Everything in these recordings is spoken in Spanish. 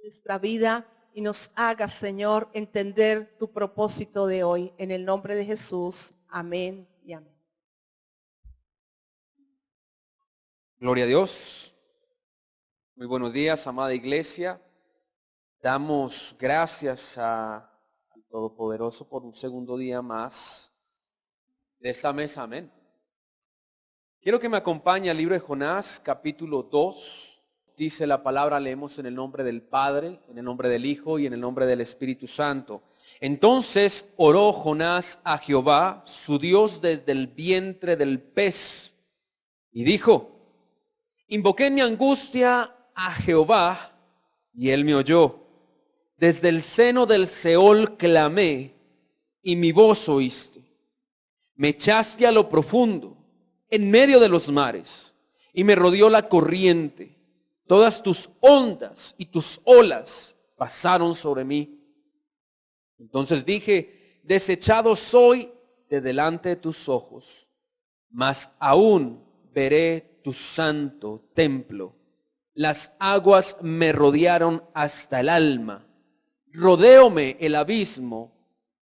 nuestra vida y nos haga, Señor, entender tu propósito de hoy. En el nombre de Jesús. Amén y amén. Gloria a Dios. Muy buenos días, amada iglesia. Damos gracias al Todopoderoso por un segundo día más de esta mesa. Amén. Quiero que me acompañe al libro de Jonás, capítulo 2. Dice la palabra, leemos en el nombre del Padre, en el nombre del Hijo y en el nombre del Espíritu Santo. Entonces oró Jonás a Jehová, su Dios, desde el vientre del pez, y dijo: Invoqué en mi angustia a Jehová, y él me oyó. Desde el seno del Seol clamé, y mi voz oíste. Me echaste a lo profundo, en medio de los mares, y me rodeó la corriente. Todas tus ondas y tus olas pasaron sobre mí. Entonces dije: desechado soy de delante de tus ojos, mas aún veré tu santo templo. Las aguas me rodearon hasta el alma. Rodeóme el abismo.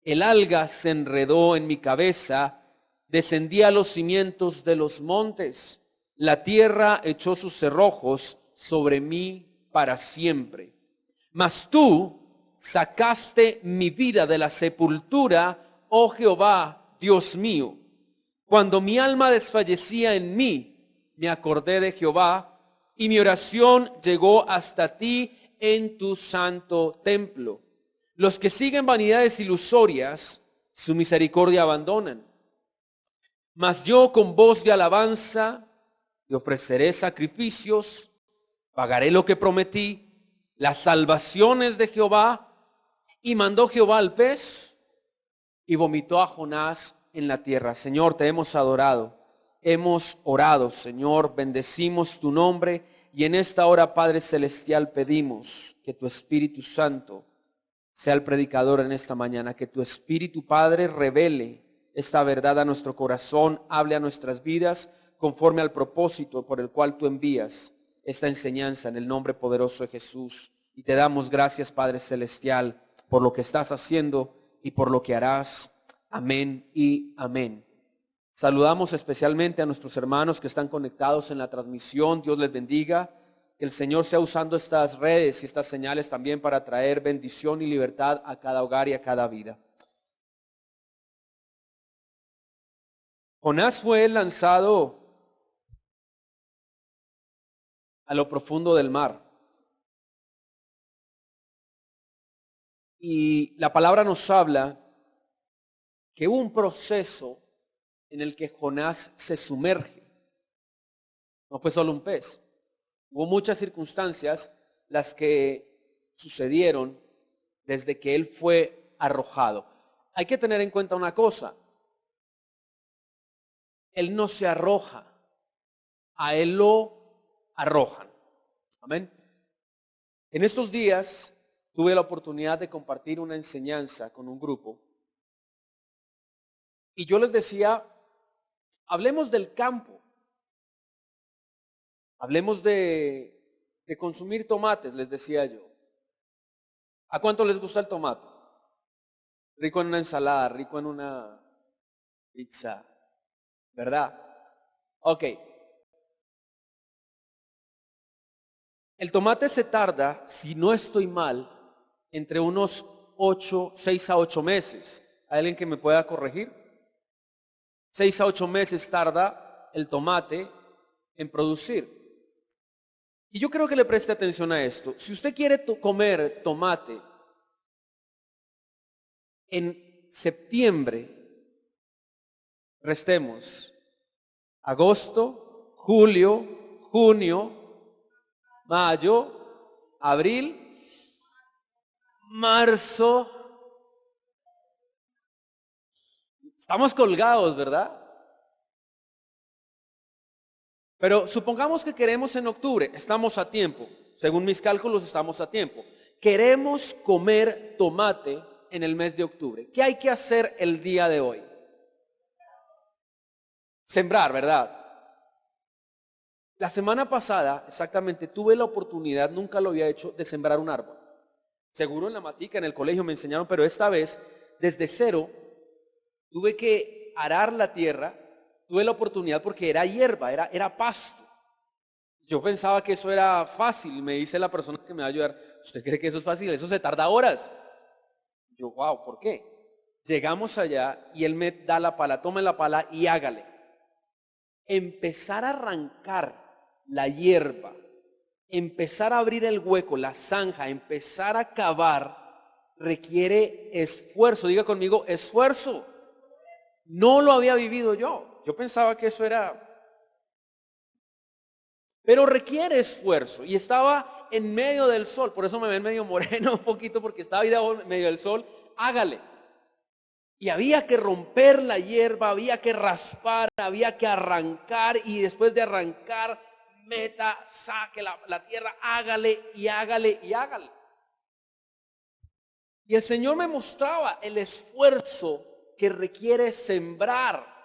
El alga se enredó en mi cabeza. Descendí a los cimientos de los montes. La tierra echó sus cerrojos sobre mí para siempre. Mas tú sacaste mi vida de la sepultura, oh Jehová, Dios mío. Cuando mi alma desfallecía en mí, me acordé de Jehová, y mi oración llegó hasta ti en tu santo templo. Los que siguen vanidades ilusorias, su misericordia abandonan. Mas yo con voz de alabanza te ofreceré sacrificios, pagaré lo que prometí, las salvaciones de Jehová. Y mandó Jehová al pez, y vomitó a Jonás en la tierra. Señor, te hemos adorado, hemos orado, Señor, bendecimos tu nombre, y en esta hora, Padre Celestial, pedimos que tu Espíritu Santo sea el predicador en esta mañana, que tu Espíritu, Padre, revele esta verdad a nuestro corazón, hable a nuestras vidas conforme al propósito por el cual tú envías esta enseñanza, en el nombre poderoso de Jesús. Y te damos gracias, Padre Celestial, por lo que estás haciendo y por lo que harás. Amén y amén. Saludamos especialmente a nuestros hermanos que están conectados en la transmisión. Dios les bendiga. Que el Señor sea usando estas redes y estas señales también para traer bendición y libertad a cada hogar y a cada vida. Jonás fue lanzado a lo profundo del mar. Y la palabra nos habla que hubo un proceso en el que Jonás se sumerge. No fue solo un pez. Hubo muchas circunstancias las que sucedieron desde que él fue arrojado. Hay que tener en cuenta una cosa. Él no se arroja, a él lo arrojan. Amén. En estos días tuve la oportunidad de compartir una enseñanza con un grupo. Y yo les decía, hablemos del campo. Hablemos de consumir tomates, les decía yo. ¿A cuánto les gusta el tomate? Rico en una ensalada, rico en una pizza, ¿verdad? Ok. El tomate se tarda, si no estoy mal, entre unos 6 a 8 meses. ¿Hay alguien que me pueda corregir? 6 a 8 meses tarda el tomate en producir. Y yo creo que le preste atención a esto. Si usted quiere comer tomate en septiembre, restemos agosto, julio, junio, mayo, abril, marzo. Estamos colgados, ¿verdad? Pero supongamos que queremos en octubre, estamos a tiempo. Según mis cálculos, estamos a tiempo. Queremos comer tomate en el mes de octubre. ¿Qué hay que hacer el día de hoy? Sembrar, ¿verdad? La semana pasada, exactamente, tuve la oportunidad, nunca lo había hecho, de sembrar un árbol. Seguro en la matica, en el colegio me enseñaron, pero esta vez, desde cero, tuve que arar la tierra. Tuve la oportunidad porque era hierba, era pasto. Yo pensaba que eso era fácil y me dice la persona que me va a ayudar, ¿usted cree que eso es fácil? Eso se tarda horas. Yo, wow, ¿por qué? Llegamos allá y él me da la pala, tome la pala y hágale. Empezar a arrancar la hierba, empezar a abrir el hueco, la zanja, empezar a cavar, requiere esfuerzo. Diga conmigo, esfuerzo. No lo había vivido yo. Yo pensaba que eso era... Pero requiere esfuerzo. Y estaba en medio del sol. Por eso me ven medio moreno un poquito, porque estaba ahí en medio del sol. Hágale. Y había que romper la hierba, había que raspar, había que arrancar. Y después de arrancar, meta, saque la tierra, hágale y hágale y hágale. Y el Señor me mostraba el esfuerzo que requiere sembrar.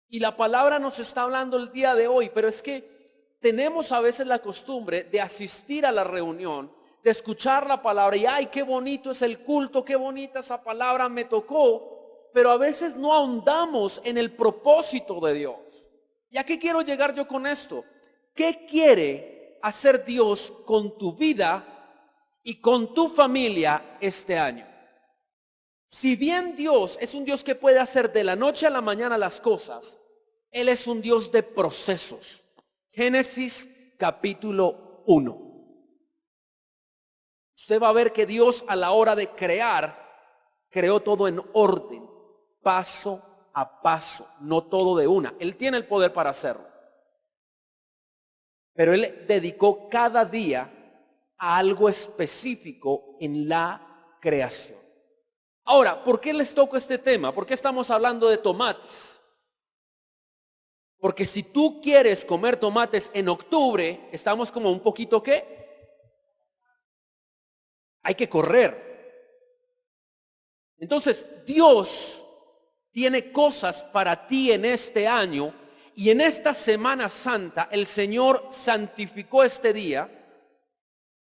Y la palabra nos está hablando el día de hoy, pero es que tenemos a veces la costumbre de asistir a la reunión, de escuchar la palabra y ¡ay, qué bonito es el culto, qué bonita esa palabra me tocó! Pero a veces no ahondamos en el propósito de Dios. ¿Y a qué quiero llegar yo con esto? ¿Qué quiere hacer Dios con tu vida y con tu familia este año? Si bien Dios es un Dios que puede hacer de la noche a la mañana las cosas, Él es un Dios de procesos. Génesis capítulo 1. Usted va a ver que Dios a la hora de creó todo en orden, paso a paso, no todo de una. Él tiene el poder para hacerlo. Pero Él dedicó cada día a algo específico en la creación. Ahora, ¿por qué les toco este tema? ¿Por qué estamos hablando de tomates? Porque si tú quieres comer tomates en octubre, estamos como un poquito ¿qué? Hay que correr. Entonces, Dios tiene cosas para ti en este año y en esta Semana Santa el Señor santificó este día.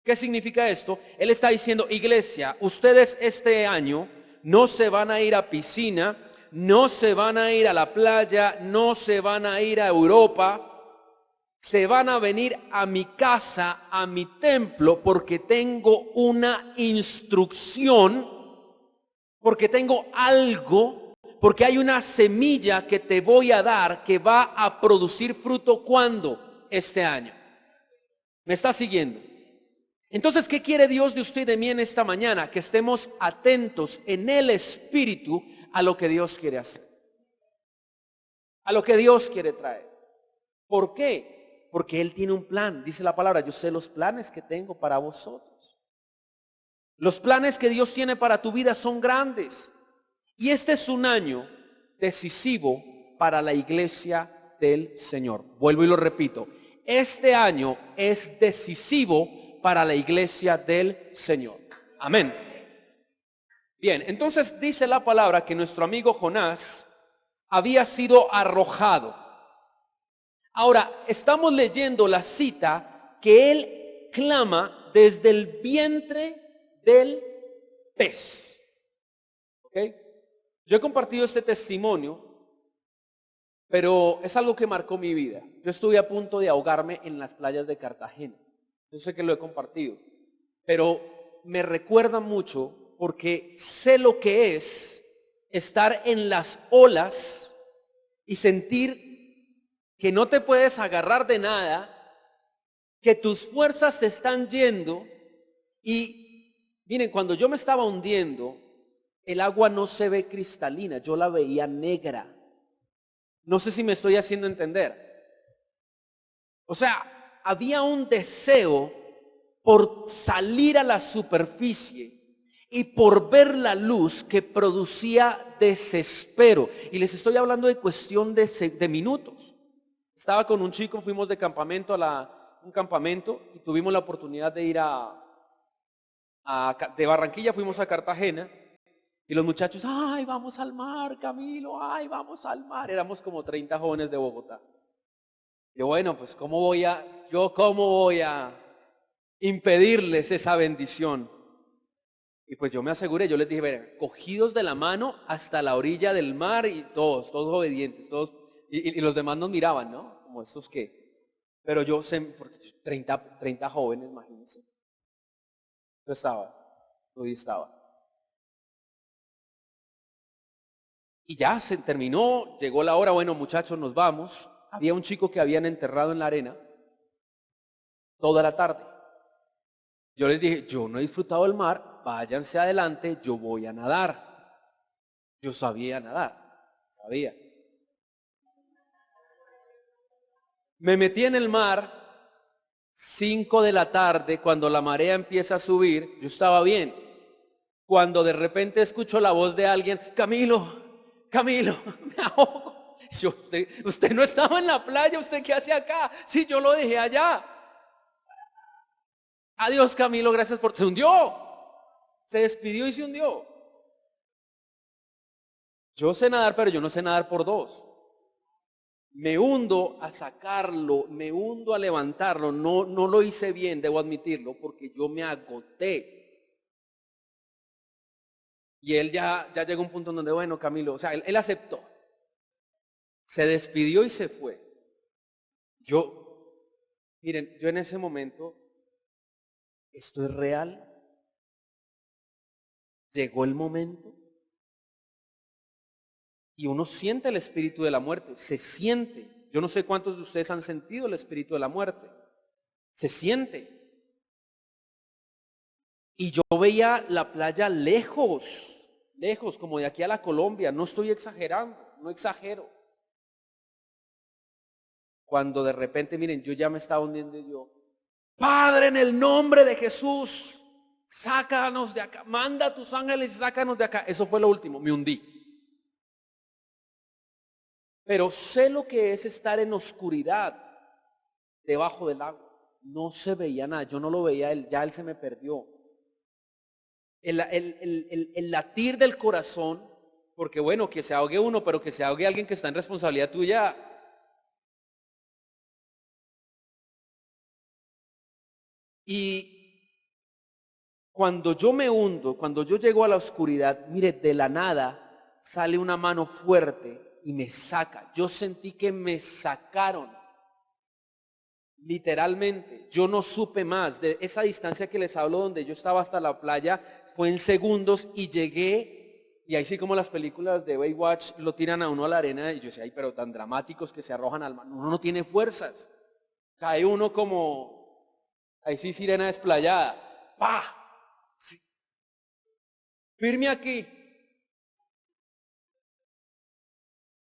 ¿Qué significa esto? Él está diciendo, iglesia, ustedes este año no se van a ir a piscina, no se van a ir a la playa, no se van a ir a Europa, se van a venir a mi casa, a mi templo, porque tengo una instrucción, porque tengo algo, porque hay una semilla que te voy a dar que va a producir fruto. ¿Cuándo? Este año. ¿Me está siguiendo? Entonces, ¿qué quiere Dios de usted y de mí en esta mañana? Que estemos atentos en el Espíritu a lo que Dios quiere hacer, a lo que Dios quiere traer. ¿Por qué? Porque Él tiene un plan. Dice la palabra, yo sé los planes que tengo para vosotros. Los planes que Dios tiene para tu vida son grandes. Y este es un año decisivo para la iglesia del Señor. Vuelvo y lo repito. Este año es decisivo para la iglesia del Señor. Amén. Bien, entonces dice la palabra que nuestro amigo Jonás había sido arrojado. Ahora, estamos leyendo la cita que él clama desde el vientre del pez. ¿Ok? Yo he compartido este testimonio, pero es algo que marcó mi vida. Yo estuve a punto de ahogarme en las playas de Cartagena. Yo sé que lo he compartido, pero me recuerda mucho porque sé lo que es estar en las olas y sentir que no te puedes agarrar de nada, que tus fuerzas se están yendo. Y miren, cuando yo me estaba hundiendo, el agua no se ve cristalina, yo la veía negra. No sé si me estoy haciendo entender. O sea, había un deseo por salir a la superficie y por ver la luz que producía desespero. Y les estoy hablando de cuestión de minutos. Estaba con un chico, fuimos de campamento un campamento y tuvimos la oportunidad de ir de Barranquilla fuimos a Cartagena y los muchachos, ay, vamos al mar, Camilo, ay, vamos al mar. Éramos como 30 jóvenes de Bogotá. Yo, bueno, pues ¿cómo voy a impedirles esa bendición? Y pues yo me aseguré, yo les dije, "Vean, cogidos de la mano hasta la orilla del mar", y todos obedientes, todos, y los demás nos miraban, ¿no? Como estos que, pero yo sé, porque 30 jóvenes, imagínense. Yo estaba, hoy estaba. Y ya se terminó, llegó la hora, bueno muchachos, nos vamos. Había un chico que habían enterrado en la arena toda la tarde. Yo les dije, yo no he disfrutado del mar, váyanse adelante, yo voy a nadar. Yo sabía nadar, sabía. Me metí en el mar, 5 de la tarde, cuando la marea empieza a subir, yo estaba bien. Cuando de repente escucho la voz de alguien, Camilo, Camilo, me ahogo. Yo, usted no estaba en la playa, ¿usted qué hace acá? Sí, yo lo dejé allá. Adiós, Camilo, gracias por... Se hundió. Se despidió y se hundió. Yo sé nadar, pero yo no sé nadar por dos. Me hundo a sacarlo, me hundo a levantarlo. No lo hice bien, debo admitirlo, porque yo me agoté. Y él ya llegó a un punto en donde, bueno, Camilo, o sea, él aceptó. Se despidió y se fue. Miren, yo en ese momento, ¿esto es real? Llegó el momento. Y uno siente el espíritu de la muerte, se siente. Yo no sé cuántos de ustedes han sentido el espíritu de la muerte. Se siente. Y yo veía la playa lejos, como de aquí a la Colombia. No estoy exagerando, no exagero. Cuando de repente, miren, yo ya me estaba hundiendo y yo, Padre, en el nombre de Jesús, sácanos de acá, manda a tus ángeles y sácanos de acá. Eso fue lo último, me hundí. Pero sé lo que es estar en oscuridad debajo del agua. No se veía nada, yo no lo veía él, ya él se me perdió. El latir del corazón, porque bueno, que se ahogue uno, pero que se ahogue alguien que está en responsabilidad tuya. Y cuando yo me hundo, cuando yo llego a la oscuridad, mire, de la nada sale una mano fuerte y me saca. Yo sentí que me sacaron. Literalmente, yo no supe más. De esa distancia que les hablo, donde yo estaba hasta la playa, fue en segundos y llegué, y ahí sí, como las películas de Baywatch, lo tiran a uno a la arena, y yo decía, ay, pero tan dramáticos que se arrojan al mar. Uno no tiene fuerzas. Cae uno como, ahí sí, sirena desplayada. ¡Pah! Sí. Firme aquí.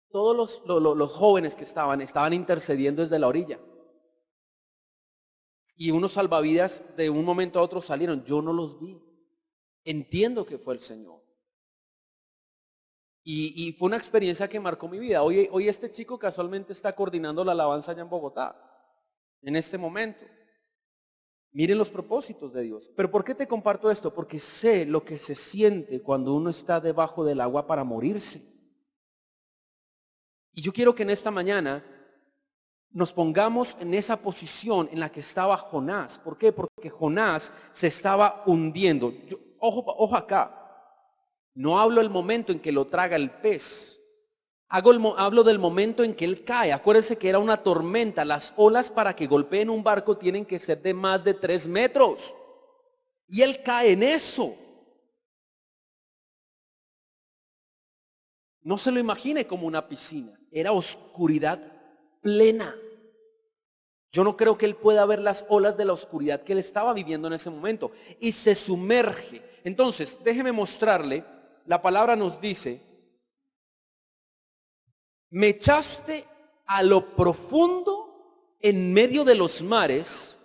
Todos los jóvenes que estaban intercediendo desde la orilla. Y unos salvavidas de un momento a otro salieron. Yo no los vi. Entiendo que fue el Señor. Y fue una experiencia que marcó mi vida. Hoy este chico casualmente está coordinando la alabanza allá en Bogotá. En este momento. Miren los propósitos de Dios. Pero ¿por qué te comparto esto? Porque sé lo que se siente cuando uno está debajo del agua para morirse. Y yo quiero que en esta mañana nos pongamos en esa posición en la que estaba Jonás. ¿Por qué? Porque Jonás se estaba hundiendo. Ojo acá. No hablo del momento en que lo traga el pez. Hablo del momento en que él cae. Acuérdense que era una tormenta. Las olas para que golpeen un barco tienen que ser de más de 3 metros. Y él cae en eso. No se lo imagine como una piscina. Era oscuridad plena. Yo no creo que él pueda ver las olas de la oscuridad que él estaba viviendo en ese momento. Y se sumerge. Entonces, déjeme mostrarle. La palabra nos dice, me echaste a lo profundo en medio de los mares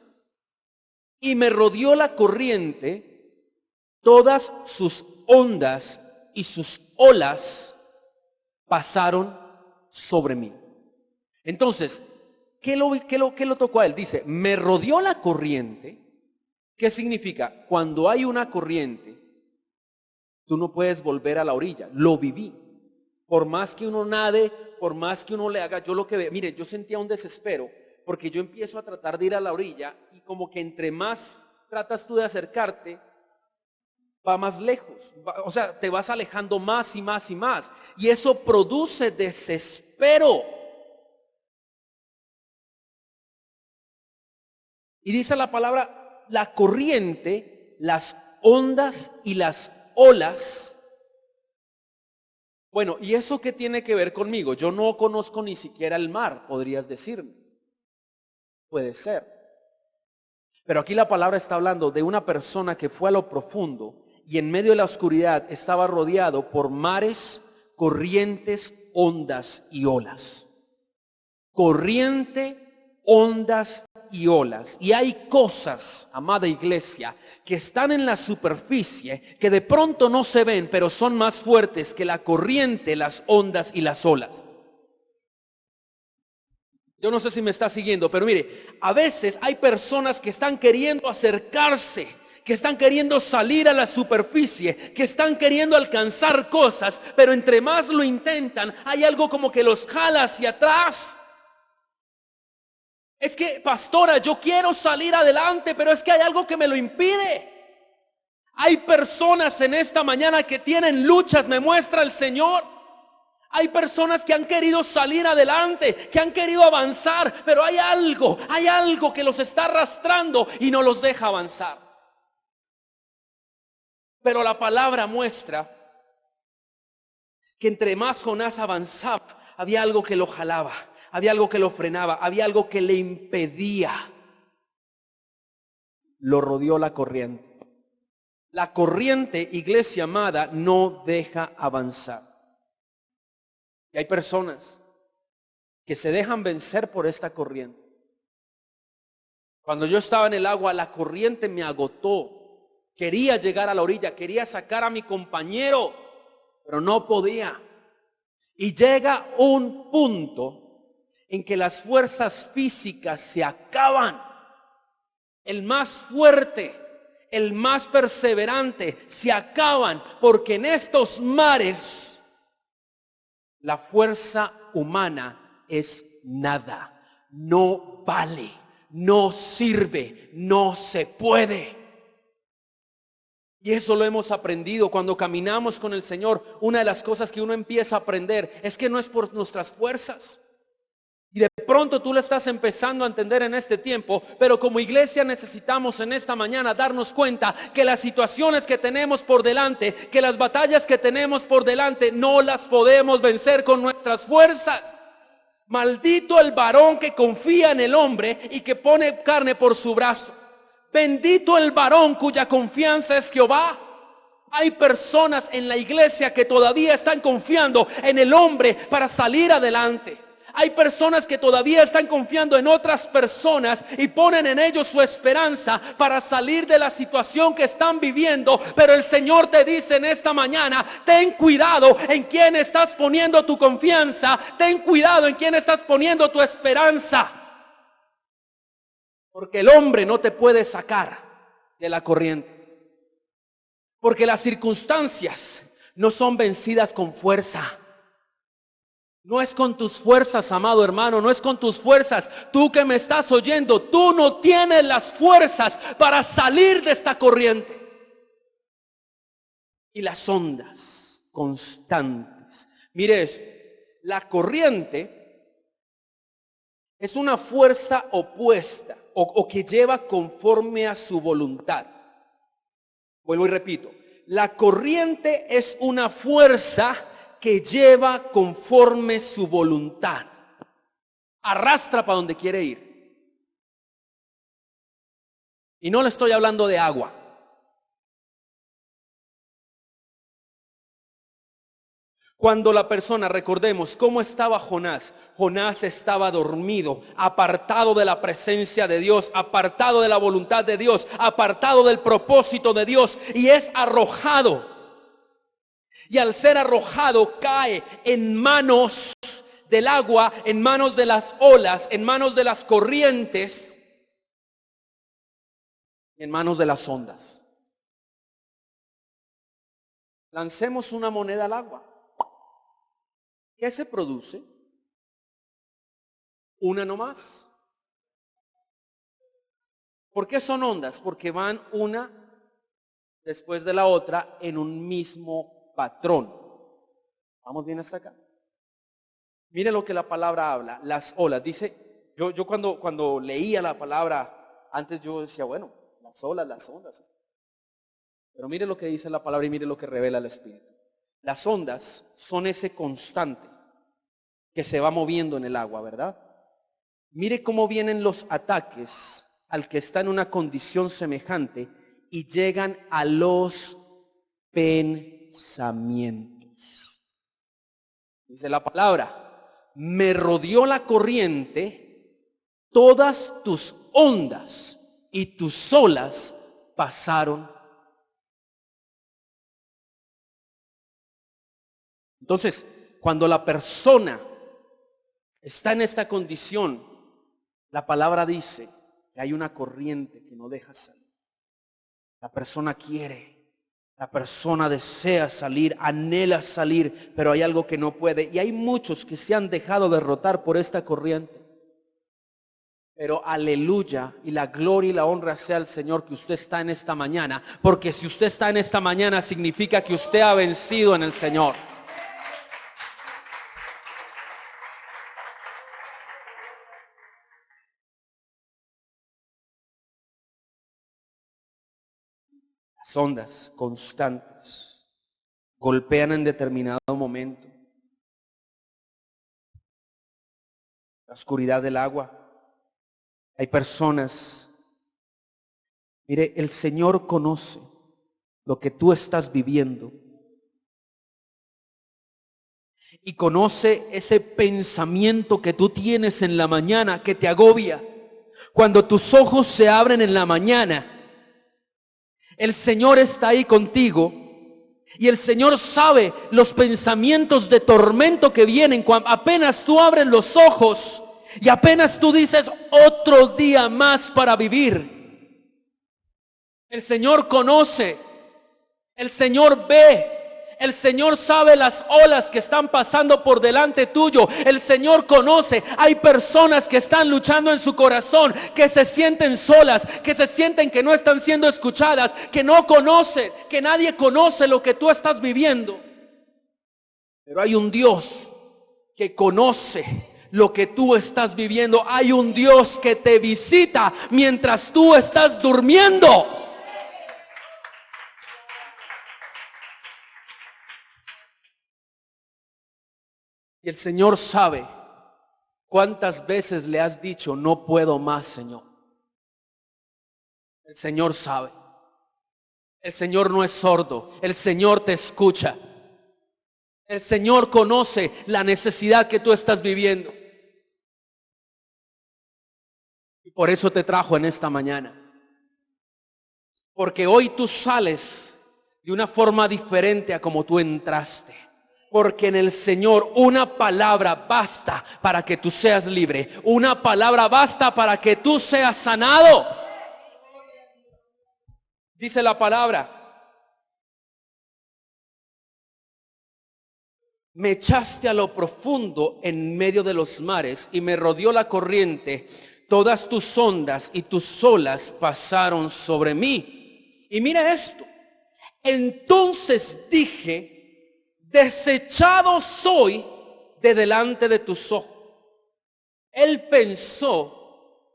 y me rodeó la corriente, todas sus ondas y sus olas pasaron sobre mí. Entonces, ¿qué lo tocó a él? Dice, me rodeó la corriente. ¿Qué significa? Cuando hay una corriente, tú no puedes volver a la orilla. Lo viví. Por más que uno nade, por más que uno le haga, yo lo que veo, mire, yo sentía un desespero, porque yo empiezo a tratar de ir a la orilla, y como que entre más tratas tú de acercarte, va más lejos, o sea, te vas alejando más y más y más, y eso produce desespero. Y dice la palabra, la corriente, las ondas y las olas. Bueno, ¿y eso qué tiene que ver conmigo? Yo no conozco ni siquiera el mar, podrías decirme. Puede ser. Pero aquí la palabra está hablando de una persona que fue a lo profundo y en medio de la oscuridad estaba rodeado por mares, corrientes, ondas y olas. Corriente, ondas y olas. Y hay cosas, amada iglesia, que están en la superficie, que de pronto no se ven, pero son más fuertes que la corriente, las ondas y las olas. Yo no sé si me está siguiendo, pero mire, a veces hay personas que están queriendo acercarse, que están queriendo salir a la superficie, que están queriendo alcanzar cosas, pero entre más lo intentan, hay algo como que los jala hacia atrás. Es que, pastora, yo quiero salir adelante, pero es que hay algo que me lo impide. Hay personas en esta mañana que tienen luchas, me muestra el Señor. Hay personas que han querido salir adelante, que han querido avanzar, pero hay algo que los está arrastrando y no los deja avanzar. Pero la palabra muestra que entre más Jonás avanzaba, había algo que lo jalaba, había algo que lo frenaba, había algo que le impedía. Lo rodeó la corriente. La corriente, iglesia amada, no deja avanzar. Y hay personas que se dejan vencer por esta corriente. Cuando yo estaba en el agua, la corriente me agotó. Quería llegar a la orilla, quería sacar a mi compañero, pero no podía. Y llega un punto en que las fuerzas físicas se acaban. El más fuerte, el más perseverante, se acaban, porque en estos mares la fuerza humana es nada, no vale, no sirve, no se puede. Y eso lo hemos aprendido cuando caminamos con el Señor. Una de las cosas que uno empieza a aprender es que no es por nuestras fuerzas. Y de pronto tú lo estás empezando a entender en este tiempo, pero como iglesia necesitamos en esta mañana darnos cuenta que las situaciones que tenemos por delante, que las batallas que tenemos por delante, no las podemos vencer con nuestras fuerzas. Maldito el varón que confía en el hombre y que pone carne por su brazo. Bendito el varón cuya confianza es Jehová. Hay personas en la iglesia que todavía están confiando en el hombre para salir adelante. Hay personas que todavía están confiando en otras personas y ponen en ellos su esperanza para salir de la situación que están viviendo. Pero el Señor te dice en esta mañana, ten cuidado en quién estás poniendo tu confianza. Ten cuidado en quién estás poniendo tu esperanza. Porque el hombre no te puede sacar de la corriente. Porque las circunstancias no son vencidas con fuerza. No es con tus fuerzas, amado hermano, no es con tus fuerzas. Tú que me estás oyendo, tú no tienes las fuerzas para salir de esta corriente. Y las ondas constantes. Mire esto, la corriente es una fuerza opuesta o que lleva conforme a su voluntad. Vuelvo y repito, la corriente es una fuerza que lleva conforme su voluntad. Arrastra para donde quiere ir. Y no le estoy hablando de agua. Cuando la persona, recordemos cómo estaba Jonás. Jonás estaba dormido, apartado de la presencia de Dios, apartado de la voluntad de Dios, apartado del propósito de Dios, y es arrojado. Y al ser arrojado cae en manos del agua, en manos de las olas, en manos de las corrientes, en manos de las ondas. Lancemos una moneda al agua. ¿Qué se produce? Una nomás. ¿Por qué son ondas? Porque van una después de la otra en un mismo patrón. ¿Vamos bien hasta acá? Mire lo que la palabra habla, las olas. Dice, yo cuando leía la palabra, antes yo decía, bueno, las olas, las ondas. Pero mire lo que dice la palabra y mire lo que revela el Espíritu. Las ondas son ese constante que se va moviendo en el agua, ¿verdad? Mire cómo vienen los ataques al que está en una condición semejante y llegan a los pensamientos. Dice la palabra, me rodeó la corriente, todas tus ondas y tus olas pasaron. Entonces, cuando la persona está en esta condición, la palabra dice que hay una corriente que no deja salir. La persona quiere, la persona desea salir, anhela salir, pero hay algo que no puede. Y hay muchos que se han dejado derrotar por esta corriente. Pero aleluya, y la gloria y la honra sea al Señor que usted está en esta mañana. Porque si usted está en esta mañana, significa que usted ha vencido en el Señor. Las ondas constantes golpean en determinado momento. La oscuridad del agua. Hay personas, mire, el Señor conoce lo que tú estás viviendo. Y conoce ese pensamiento que tú tienes en la mañana que te agobia. Cuando tus ojos se abren en la mañana, el Señor está ahí contigo y el Señor sabe los pensamientos de tormento que vienen cuando apenas tú abres los ojos y apenas tú dices otro día más para vivir. El Señor conoce, el Señor ve. El Señor sabe las olas que están pasando por delante tuyo. El Señor conoce. Hay personas que están luchando en su corazón, que se sienten solas, que se sienten que no están siendo escuchadas, que no conocen, que nadie conoce lo que tú estás viviendo. Pero hay un Dios que conoce lo que tú estás viviendo. Hay un Dios que te visita mientras tú estás durmiendo. Y el Señor sabe cuántas veces le has dicho, no puedo más, Señor. El Señor sabe. El Señor no es sordo. El Señor te escucha. El Señor conoce la necesidad que tú estás viviendo. Y por eso te trajo en esta mañana. Porque hoy tú sales de una forma diferente a como tú entraste. Porque en el Señor una palabra basta para que tú seas libre. Una palabra basta para que tú seas sanado. Dice la palabra: me echaste a lo profundo en medio de los mares y me rodeó la corriente. Todas tus ondas y tus olas pasaron sobre mí. Y mira esto. Entonces dije: desechado soy de delante de tus ojos. Él pensó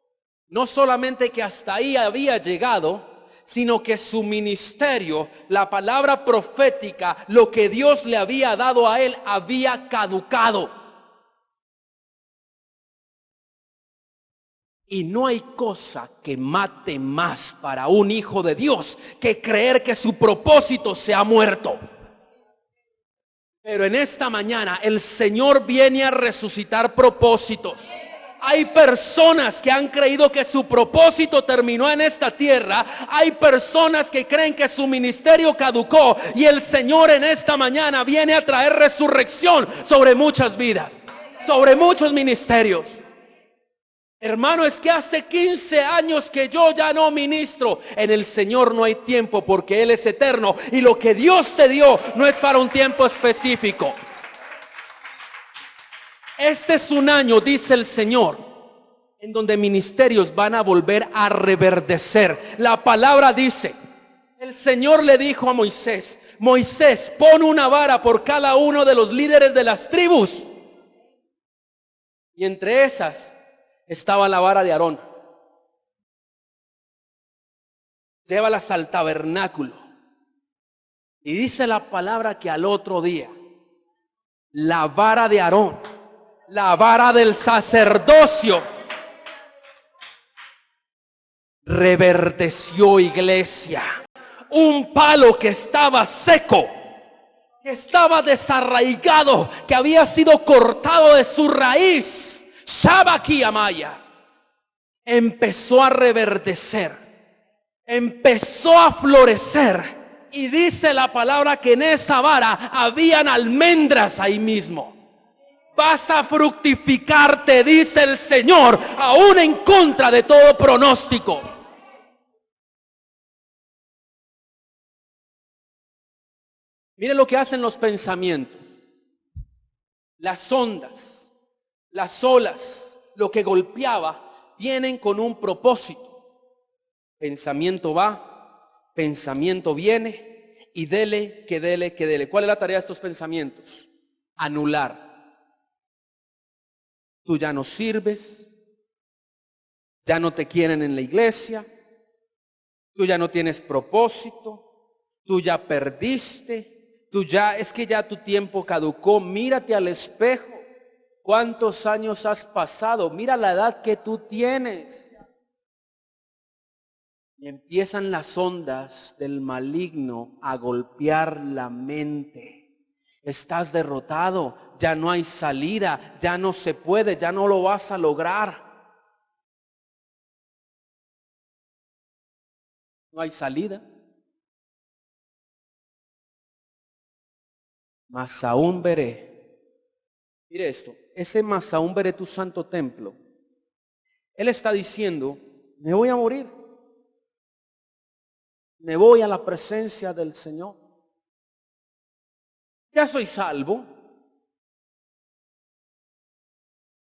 no solamente que hasta ahí había llegado, sino que su ministerio, la palabra profética, lo que Dios le había dado a él, había caducado. Y no hay cosa que mate más para un hijo de Dios que creer que su propósito se ha muerto. Pero en esta mañana el Señor viene a resucitar propósitos. Hay personas que han creído que su propósito terminó en esta tierra. Hay personas que creen que su ministerio caducó. Y el Señor en esta mañana viene a traer resurrección sobre muchas vidas, sobre muchos ministerios. Hermano, es que hace 15 años que yo ya no ministro. En el Señor no hay tiempo porque Él es eterno. Y lo que Dios te dio no es para un tiempo específico. Este es un año, dice el Señor, en donde ministerios van a volver a reverdecer. La palabra dice, El Señor le dijo a Moisés: Moisés, pon una vara por cada uno de los líderes de las tribus. Y entre esas estaba la vara de Aarón. Llévalas al tabernáculo. Y dice la palabra que al otro día, la vara de Aarón, la vara del sacerdocio, reverdeció, iglesia. Un palo que estaba seco, que estaba desarraigado, que había sido cortado de su raíz, Shabaki Amaya, empezó a reverdecer, empezó a florecer. Y dice la palabra que en esa vara habían almendras ahí mismo. Vas a fructificar, te dice el Señor, aún en contra de todo pronóstico. Mire lo que hacen los pensamientos. Las ondas, las olas, lo que golpeaba, vienen con un propósito. Pensamiento va, pensamiento viene, y dele, que dele, que dele. ¿Cuál es la tarea de estos pensamientos? Anular. Tú ya no sirves, ya no te quieren en la iglesia, tú ya no tienes propósito, tú ya perdiste. Es que ya tu tiempo caducó. Mírate al espejo. ¿Cuántos años has pasado? Mira la edad que tú tienes. Y empiezan las ondas del maligno a golpear la mente. Estás derrotado, ya no hay salida, ya no se puede, ya no lo vas a lograr. No hay salida. Mas aún veré, mire esto, ese mas aún veré tu santo templo. Él está diciendo: me voy a morir, me voy a la presencia del Señor. Ya soy salvo.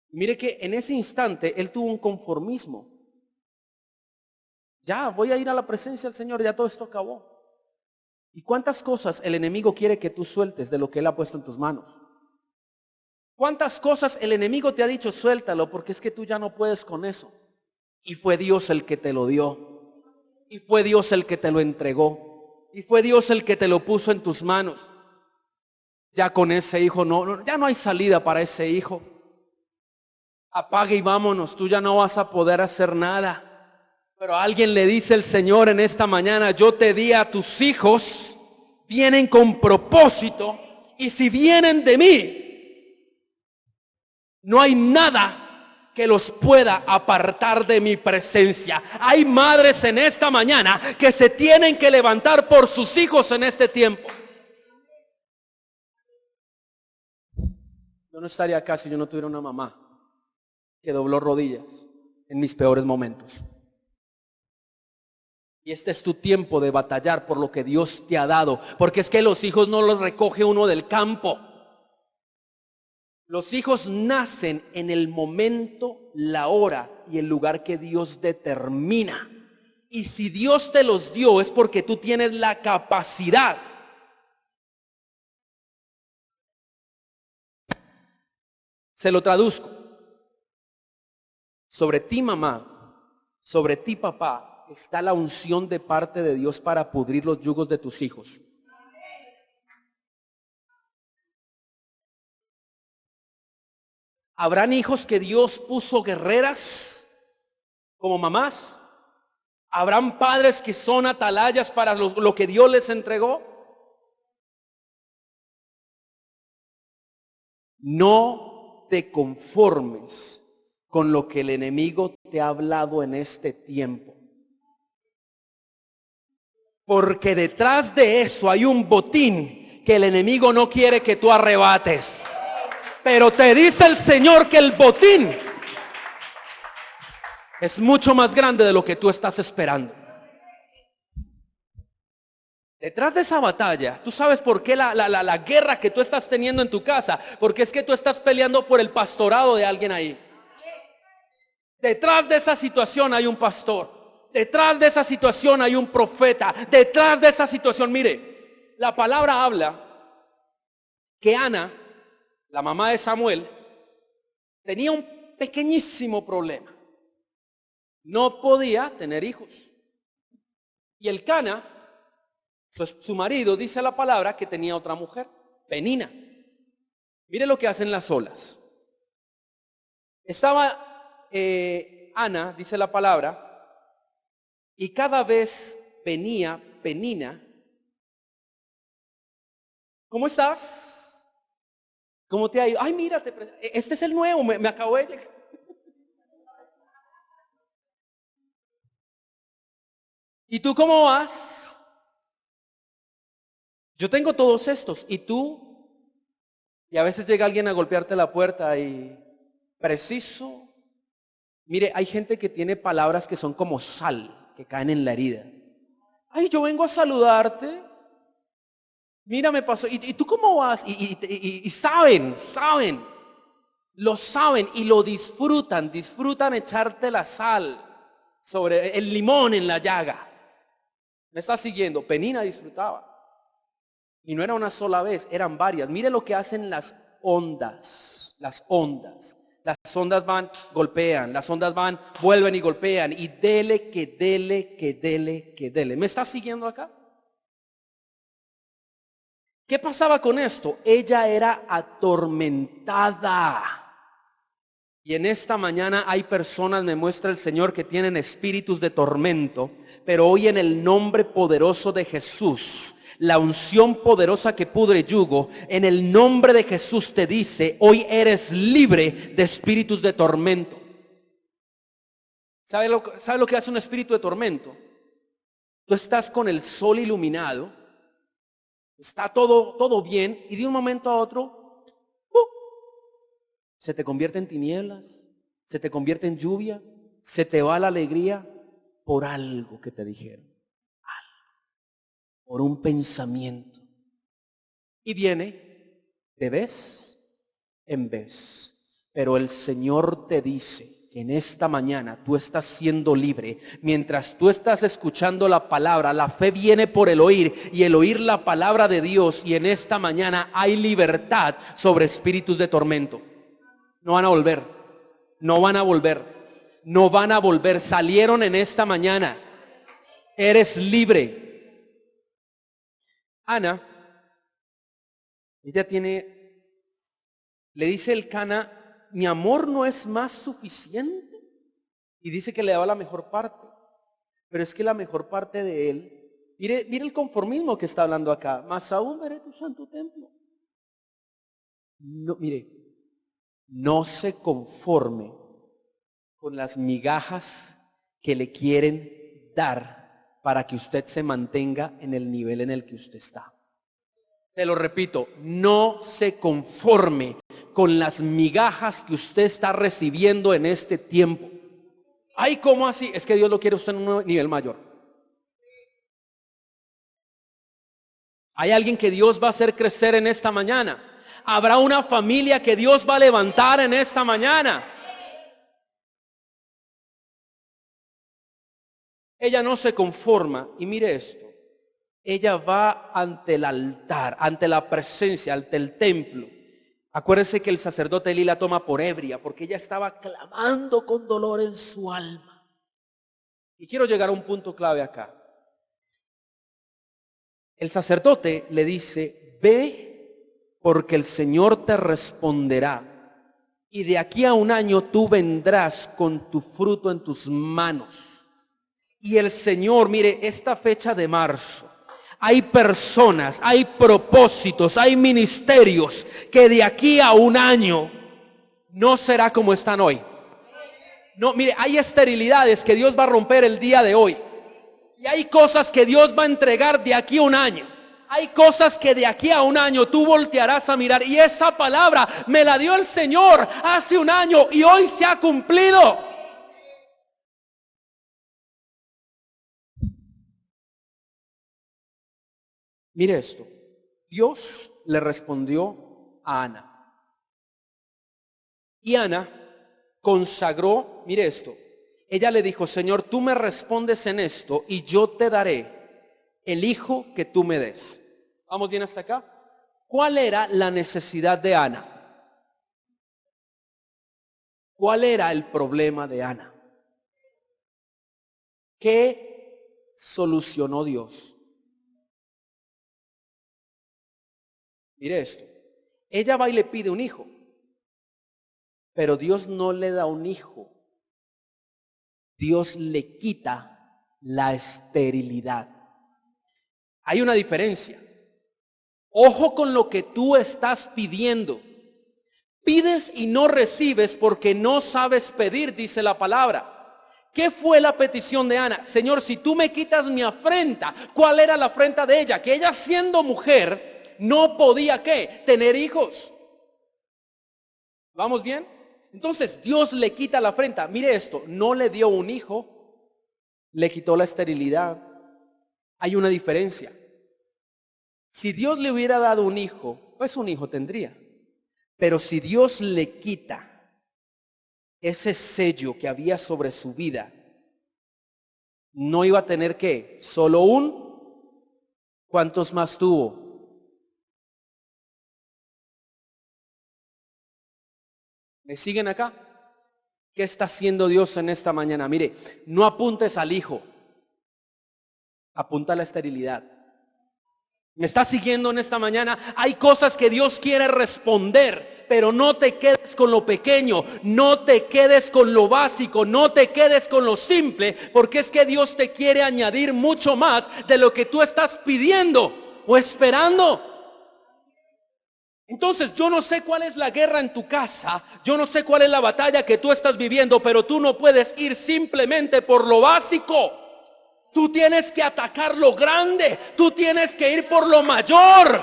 Mire que en ese instante él tuvo un conformismo. Ya voy a ir a la presencia del Señor, ya todo esto acabó. ¿Y cuántas cosas el enemigo quiere que tú sueltes de lo que él ha puesto en tus manos? ¿Cuántas cosas el enemigo te ha dicho suéltalo porque es que tú ya no puedes con eso? Y fue Dios el que te lo dio. Y fue Dios el que te lo entregó. Y fue Dios el que te lo puso en tus manos. Ya con ese hijo ya no hay salida para ese hijo. Apague y vámonos, tú ya no vas a poder hacer nada. Pero a alguien le dice el Señor en esta mañana: yo te di a tus hijos, vienen con propósito, y si vienen de mí, no hay nada que los pueda apartar de mi presencia. Hay madres en esta mañana que se tienen que levantar por sus hijos en este tiempo. Yo no estaría acá si yo no tuviera una mamá que dobló rodillas en mis peores momentos. Y este es tu tiempo de batallar por lo que Dios te ha dado. Porque es que los hijos no los recoge uno del campo. Los hijos nacen en el momento, la hora y el lugar que Dios determina. Y si Dios te los dio es porque tú tienes la capacidad. Se lo traduzco. Sobre ti, mamá, sobre ti, papá, está la unción de parte de Dios para pudrir los yugos de tus hijos. ¿Habrán hijos que Dios puso guerreras como mamás? ¿Habrán padres que son atalayas para lo que Dios les entregó? No te conformes con lo que el enemigo te ha hablado en este tiempo. Porque detrás de eso hay un botín que el enemigo no quiere que tú arrebates. Pero te dice el Señor que el botín es mucho más grande de lo que tú estás esperando. Detrás de esa batalla, ¿tú sabes por qué la guerra que tú estás teniendo en tu casa? Porque es que tú estás peleando por el pastorado de alguien ahí. Detrás de esa situación hay un pastor. Detrás de esa situación hay un profeta. Detrás de esa situación, mire, la palabra habla que Ana, la mamá de Samuel, tenía un pequeñísimo problema. No podía tener hijos. Y el Cana, su marido, dice la palabra que tenía otra mujer, Penina. Mire lo que hacen las olas. Estaba Ana, dice la palabra, y cada vez venía Penina. ¿Cómo estás? ¿Cómo te ha ido? Ay, mira, este es el nuevo, me acabo de llegar. ¿Y tú cómo vas? Yo tengo todos estos. ¿Y tú? Y a veces llega alguien a golpearte la puerta y preciso. Mire, hay gente que tiene palabras que son como sal, que caen en la herida. Ay, yo vengo a saludarte. Mira, me pasó. ¿Y tú cómo vas? Y saben, lo saben y lo disfrutan echarte la sal sobre el limón en la llaga. ¿Me estás siguiendo? Penina disfrutaba. Y no era una sola vez, eran varias. Mire lo que hacen las ondas. Las ondas. Las ondas van, golpean. Las ondas van, vuelven y golpean. Y dele, que dele, que dele, que dele. ¿Me estás siguiendo acá? ¿Qué pasaba con esto? Ella era atormentada. Y en esta mañana hay personas, me muestra el Señor, que tienen espíritus de tormento, pero hoy en el nombre poderoso de Jesús, la unción poderosa que pudre yugo, en el nombre de Jesús te dice, hoy eres libre de espíritus de tormento. ¿Sabe lo que hace un espíritu de tormento? Tú estás con el sol iluminado, está todo bien, y de un momento a otro, se te convierte en tinieblas, se te convierte en lluvia, se te va la alegría por algo que te dijeron, por un pensamiento. Y viene de vez en vez. Pero el Señor te dice que en esta mañana tú estás siendo libre. Mientras tú estás escuchando la palabra, la fe viene por el oír y el oír la palabra de Dios. Y en esta mañana hay libertad sobre espíritus de tormento. No van a volver, no van a volver, no van a volver. Salieron en esta mañana. Eres libre. Ana, ella le dice el Cana, mi amor no es más suficiente. Y dice que le daba la mejor parte. Pero es que la mejor parte de él, mire el conformismo que está hablando acá. Mas aún veré tu santo templo. No, mire. No se conforme con las migajas que le quieren dar para que usted se mantenga en el nivel en el que usted está. Te lo repito, no se conforme con las migajas que usted está recibiendo en este tiempo. Ay, ¿cómo así? Es que Dios lo quiere usted en un nivel mayor. Hay alguien que Dios va a hacer crecer en esta mañana. Habrá una familia que Dios va a levantar en esta mañana. Ella no se conforma. Y mire esto. Ella va ante el altar, ante la presencia, ante el templo. Acuérdese que el sacerdote Elí la toma por ebria, porque ella estaba clamando con dolor en su alma. Y quiero llegar a un punto clave acá. El sacerdote le dice, ve, porque el Señor te responderá, y de aquí a un año tú vendrás con tu fruto en tus manos. Y el Señor, mire, esta fecha de marzo, hay personas, hay propósitos, hay ministerios que de aquí a un año no será como están hoy. No, mire, hay esterilidades que Dios va a romper el día de hoy. Y hay cosas que Dios va a entregar de aquí a un año. Hay cosas que de aquí a un año tú voltearás a mirar. Y esa palabra me la dio el Señor hace un año y hoy se ha cumplido. Mire esto. Dios le respondió a Ana. Y Ana consagró, mire esto, Ella le dijo, Señor, tú me respondes en esto y yo te daré el hijo que tú me des. ¿Vamos bien hasta acá? ¿Cuál era la necesidad de Ana? ¿Cuál era el problema de Ana? ¿Qué solucionó Dios? Mire esto. Ella va y le pide un hijo, pero Dios no le da un hijo. Dios le quita la esterilidad. Hay una diferencia. Ojo con lo que tú estás pidiendo. Pides y no recibes porque no sabes pedir, dice la palabra. ¿Qué fue la petición de Ana? Señor, si tú me quitas mi afrenta. ¿Cuál era la afrenta de ella? Que ella siendo mujer no podía, ¿qué? Tener hijos. ¿Vamos bien? Entonces Dios le quita la afrenta. Mire esto, no le dio un hijo, le quitó la esterilidad. Hay una diferencia. Si Dios le hubiera dado un hijo, pues un hijo tendría. Pero si Dios le quita ese sello que había sobre su vida, no iba a tener ¿qué? Solo un. ¿Cuántos más tuvo? ¿Me siguen acá? ¿Qué está haciendo Dios en esta mañana? Mire, no apuntes al hijo, apunta a la esterilidad. ¿Me está siguiendo en esta mañana? Hay cosas que Dios quiere responder, pero no te quedes con lo pequeño, no te quedes con lo básico, no te quedes con lo simple, porque es que Dios te quiere añadir mucho más de lo que tú estás pidiendo o esperando. Entonces yo no sé cuál es la guerra en tu casa, yo no sé cuál es la batalla que tú estás viviendo, pero tú no puedes ir simplemente por lo básico. Tú tienes que atacar lo grande, tú tienes que ir por lo mayor.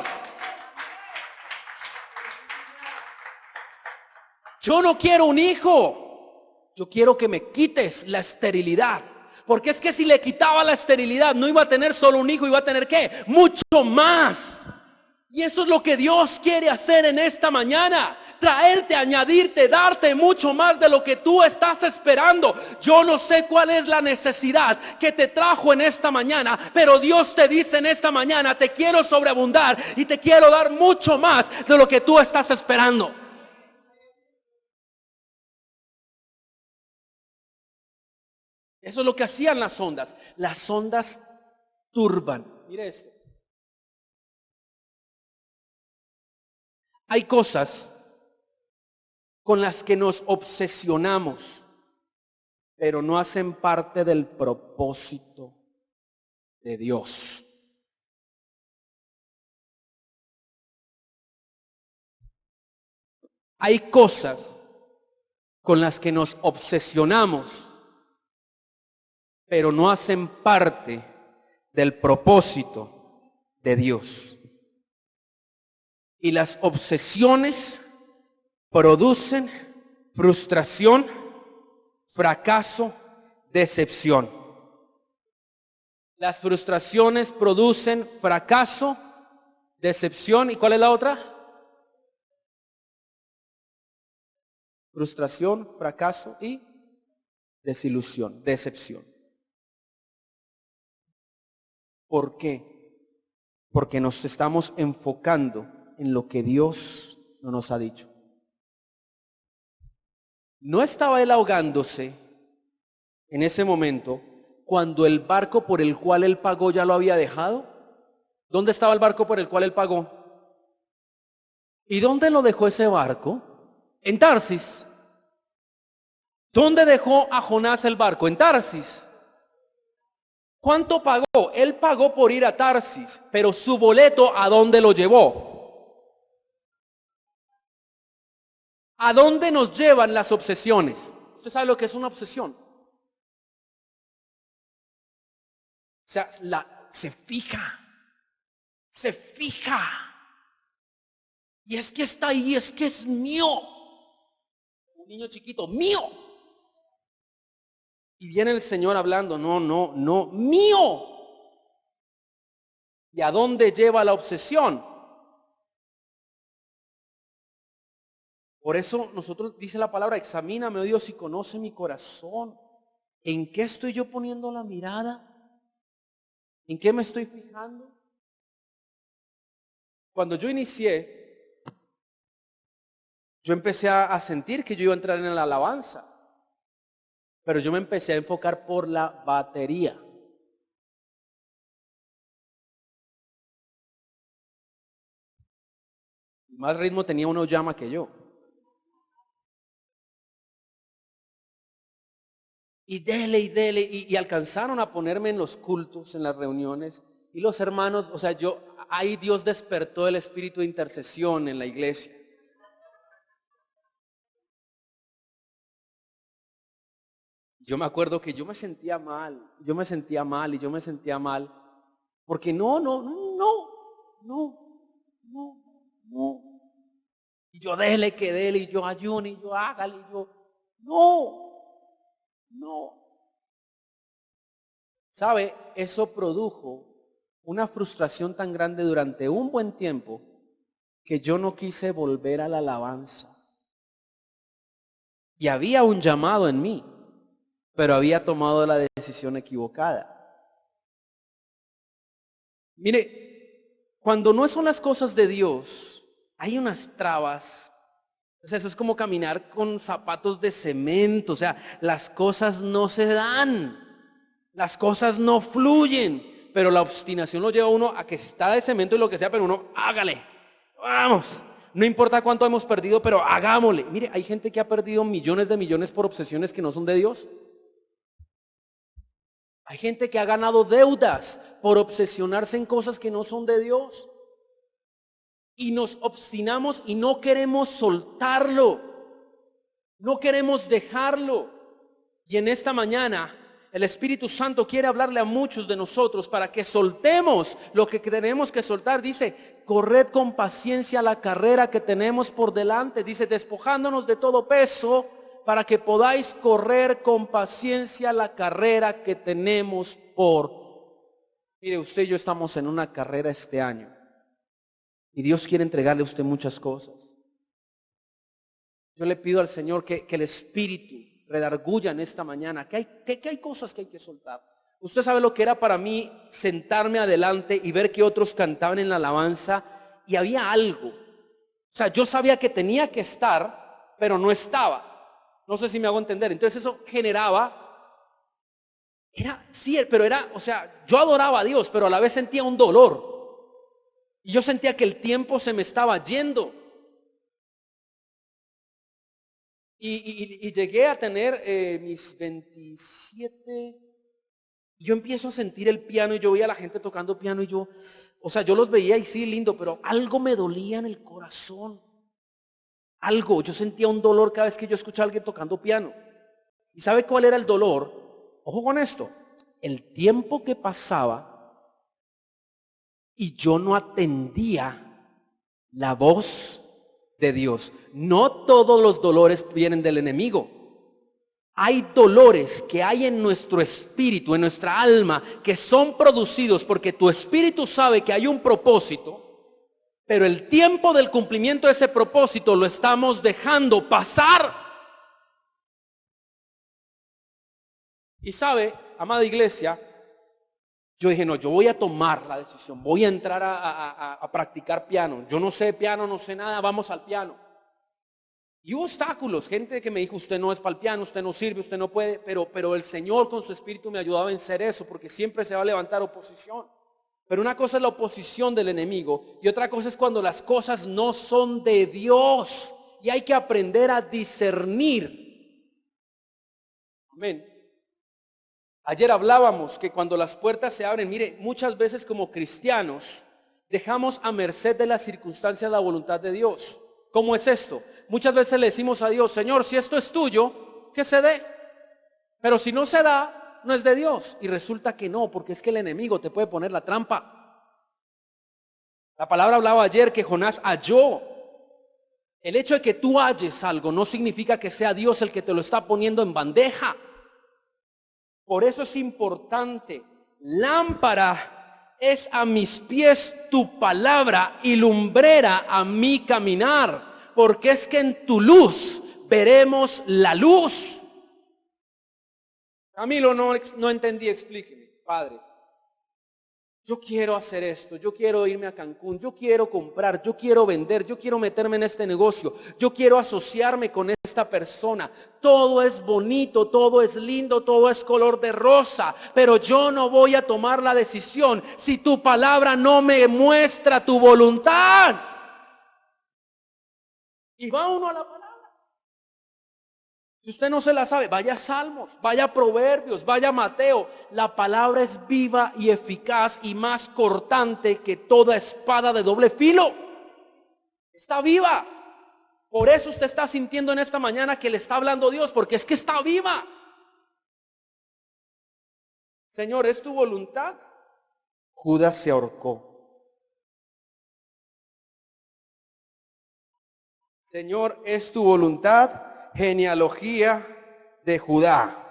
Yo no quiero un hijo, yo quiero que me quites la esterilidad. Porque es que si le quitaba la esterilidad, no iba a tener solo un hijo, iba a tener ¿qué? Mucho más. Y eso es lo que Dios quiere hacer en esta mañana. Traerte, añadirte, darte mucho más de lo que tú estás esperando. Yo no sé cuál es la necesidad que te trajo en esta mañana, pero Dios te dice en esta mañana, te quiero sobreabundar y te quiero dar mucho más de lo que tú estás esperando. Eso es lo que hacían las ondas. Las ondas turban. Mire esto. Hay cosas con las que nos obsesionamos, pero no hacen parte del propósito de Dios. Hay cosas con las que nos obsesionamos, pero no hacen parte del propósito de Dios. Y las obsesiones producen frustración, fracaso, decepción. Las frustraciones producen fracaso, decepción. ¿Y cuál es la otra? Frustración, fracaso y desilusión, decepción. ¿Por qué? Porque nos estamos enfocando en lo que Dios no nos ha dicho. ¿No estaba él ahogándose en ese momento cuando el barco por el cual él pagó ya lo había dejado? ¿Dónde estaba el barco por el cual él pagó? ¿Y dónde lo dejó ese barco? En Tarsis. ¿Dónde dejó a Jonás el barco? En Tarsis. ¿Cuánto pagó? Él pagó por ir a Tarsis, pero su boleto, ¿a dónde lo llevó? ¿A dónde nos llevan las obsesiones? ¿Usted sabe lo que es una obsesión? O sea, se fija. Y es que está ahí, es que es mío. Un niño chiquito, mío. Y viene el Señor hablando, no, mío. ¿Y a dónde lleva la obsesión? Por eso nosotros, dice la palabra, examíname, oh Dios, y conoce mi corazón. ¿En qué estoy yo poniendo la mirada? ¿En qué me estoy fijando? Cuando yo inicié, yo empecé a sentir que yo iba a entrar en la alabanza, pero yo me empecé a enfocar por la batería. Más ritmo tenía uno llama que yo. Y dele y dele, y alcanzaron a ponerme en los cultos, en las reuniones, y los hermanos, o sea, ahí Dios despertó el espíritu de intercesión en la iglesia. Yo me acuerdo que yo me sentía mal, porque no. Y yo dele, y yo ayune, y yo hágale, y yo, no. ¿Sabe? Eso produjo una frustración tan grande durante un buen tiempo que yo no quise volver a la alabanza. Y había un llamado en mí, pero había tomado la decisión equivocada. Mire, cuando no son las cosas de Dios, hay unas trabas. O sea, eso es como caminar con zapatos de cemento. O sea, las cosas no se dan, las cosas no fluyen, pero la obstinación lo lleva a uno a que está de cemento y lo que sea, pero uno hágale, vamos. No importa cuánto hemos perdido, pero hagámosle. Mire, hay gente que ha perdido millones de millones por obsesiones que no son de Dios. Hay gente que ha ganado deudas por obsesionarse en cosas que no son de Dios. Y nos obstinamos y no queremos soltarlo. No queremos dejarlo. Y en esta mañana el Espíritu Santo quiere hablarle a muchos de nosotros para que soltemos lo que tenemos que soltar. Dice, corred con paciencia la carrera que tenemos por delante. Dice, despojándonos de todo peso para que podáis correr con paciencia la carrera que tenemos por. Mire, usted y yo estamos en una carrera este año. Y Dios quiere entregarle a usted muchas cosas. Yo le pido al Señor que el Espíritu redarguya en esta mañana, que hay cosas que hay que soltar. Usted sabe lo que era para mí sentarme adelante y ver que otros cantaban en la alabanza y había algo. O sea, yo sabía que tenía que estar, pero no estaba. No sé si me hago entender. Entonces eso o sea, yo adoraba a Dios, pero a la vez sentía un dolor. Y yo sentía que el tiempo se me estaba yendo. Y llegué a tener mis 27. Y yo empiezo a sentir el piano y yo veía a la gente tocando piano y yo los veía y sí, lindo, pero algo me dolía en el corazón. Yo sentía un dolor cada vez que yo escuchaba a alguien tocando piano. ¿Y sabe cuál era el dolor? Ojo con esto. El tiempo que pasaba y yo no atendía la voz de Dios. No todos los dolores vienen del enemigo. Hay dolores que hay en nuestro espíritu, en nuestra alma, que son producidos porque tu espíritu sabe que hay un propósito, pero el tiempo del cumplimiento de ese propósito lo estamos dejando pasar. Y sabe, amada iglesia, yo dije, no, yo voy a tomar la decisión, voy a entrar a practicar piano. Yo no sé piano, no sé nada, vamos al piano. Y hubo obstáculos, gente que me dijo, usted no es para el piano, usted no sirve, usted no puede, pero el Señor con su espíritu me ayudó a vencer eso, porque siempre se va a levantar oposición. Pero una cosa es la oposición del enemigo y otra cosa es cuando las cosas no son de Dios y hay que aprender a discernir. Amén. Ayer hablábamos que cuando las puertas se abren, mire, muchas veces como cristianos dejamos a merced de las circunstancias la voluntad de Dios. ¿Cómo es esto? Muchas veces le decimos a Dios, Señor, si esto es tuyo, que se dé. Pero si no se da, no es de Dios. Y resulta que no, porque es que el enemigo te puede poner la trampa. La palabra hablaba ayer que Jonás halló. El hecho de que tú halles algo no significa que sea Dios el que te lo está poniendo en bandeja. Por eso es importante. Lámpara es a mis pies tu palabra y lumbrera a mi caminar. Porque es que en tu luz veremos la luz. Camilo, no entendí, explíqueme. Padre, yo quiero hacer esto, yo quiero irme a Cancún, yo quiero comprar, yo quiero vender, yo quiero meterme en este negocio, yo quiero asociarme con esta persona. Todo es bonito, todo es lindo, todo es color de rosa, pero yo no voy a tomar la decisión si tu palabra no me muestra tu voluntad. Y va uno a la palabra. Si usted no se la sabe, vaya a Salmos, vaya a Proverbios, vaya a Mateo. La palabra es viva y eficaz y más cortante que toda espada de doble filo. Está viva. Por eso usted está sintiendo en esta mañana que le está hablando Dios, porque es que está viva. Señor, ¿es tu voluntad? Judas se ahorcó. Señor, ¿es tu voluntad? Genealogía de Judá,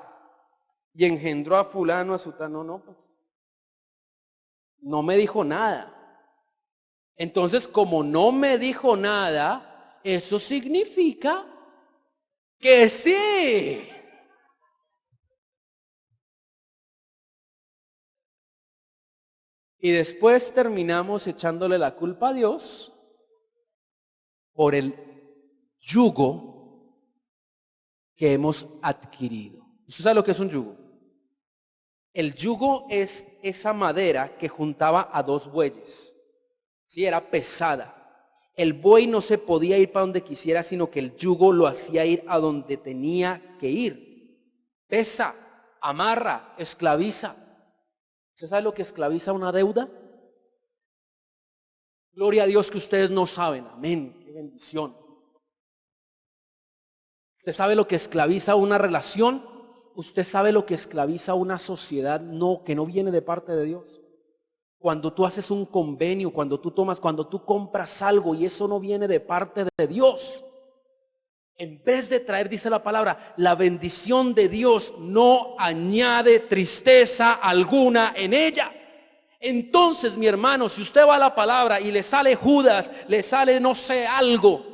y engendró a fulano, a sutano. No, pues no me dijo nada. Entonces, como no me dijo nada, eso significa que sí. Y después terminamos echándole la culpa a Dios por el yugo que hemos adquirido. ¿Usted sabe lo que es un yugo? El yugo es esa madera que juntaba a dos bueyes. Sí, era pesada. El buey no se podía ir para donde quisiera, sino que el yugo lo hacía ir a donde tenía que ir. Pesa, amarra, esclaviza. ¿Usted sabe lo que esclaviza una deuda? Gloria a Dios que ustedes no saben. Amén. Qué bendición. ¿Usted sabe lo que esclaviza una relación? ¿Usted sabe lo que esclaviza una sociedad que no viene de parte de Dios? Cuando tú haces un convenio, cuando tú compras algo y eso no viene de parte de Dios. En vez de traer, dice la palabra, la bendición de Dios no añade tristeza alguna en ella. Entonces, mi hermano, si usted va a la palabra y le sale Judas, le sale no sé algo.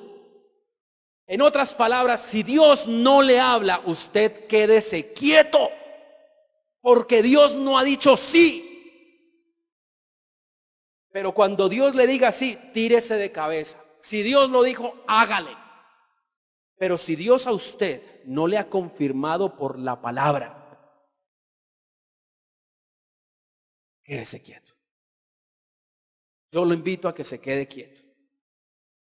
En otras palabras, si Dios no le habla, usted quédese quieto, porque Dios no ha dicho sí. Pero cuando Dios le diga sí, tírese de cabeza. Si Dios lo dijo, hágale. Pero si Dios a usted no le ha confirmado por la palabra, quédese quieto. Yo lo invito a que se quede quieto.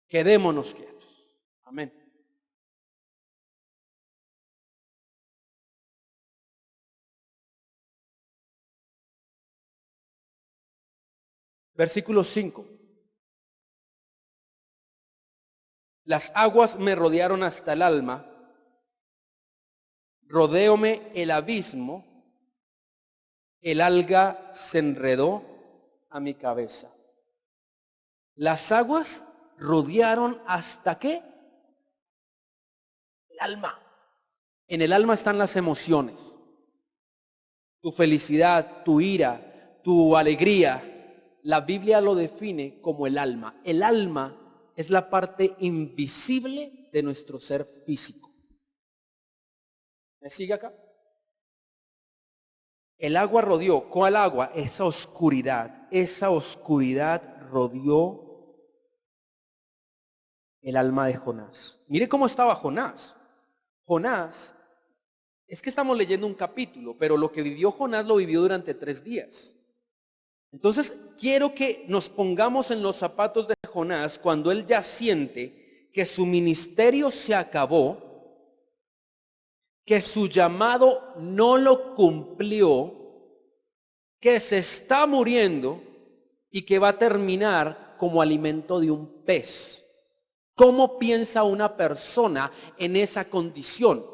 Quedémonos quietos. Amén. Versículo 5. Las aguas me rodearon hasta el alma, rodeóme el abismo, el alga se enredó a mi cabeza. Las aguas rodearon hasta ¿qué? El alma. En el alma están las emociones, tu felicidad, tu ira, tu alegría. La Biblia lo define como el alma. El alma es la parte invisible de nuestro ser físico. ¿Me sigue acá? El agua rodeó. ¿Cuál agua? Esa oscuridad. Esa oscuridad rodeó el alma de Jonás. Mire cómo estaba Jonás. Jonás, es que estamos leyendo un capítulo, pero lo que vivió Jonás lo vivió durante 3 días. Entonces, quiero que nos pongamos en los zapatos de Jonás cuando él ya siente que su ministerio se acabó, que su llamado no lo cumplió, que se está muriendo y que va a terminar como alimento de un pez. ¿Cómo piensa una persona en esa condición?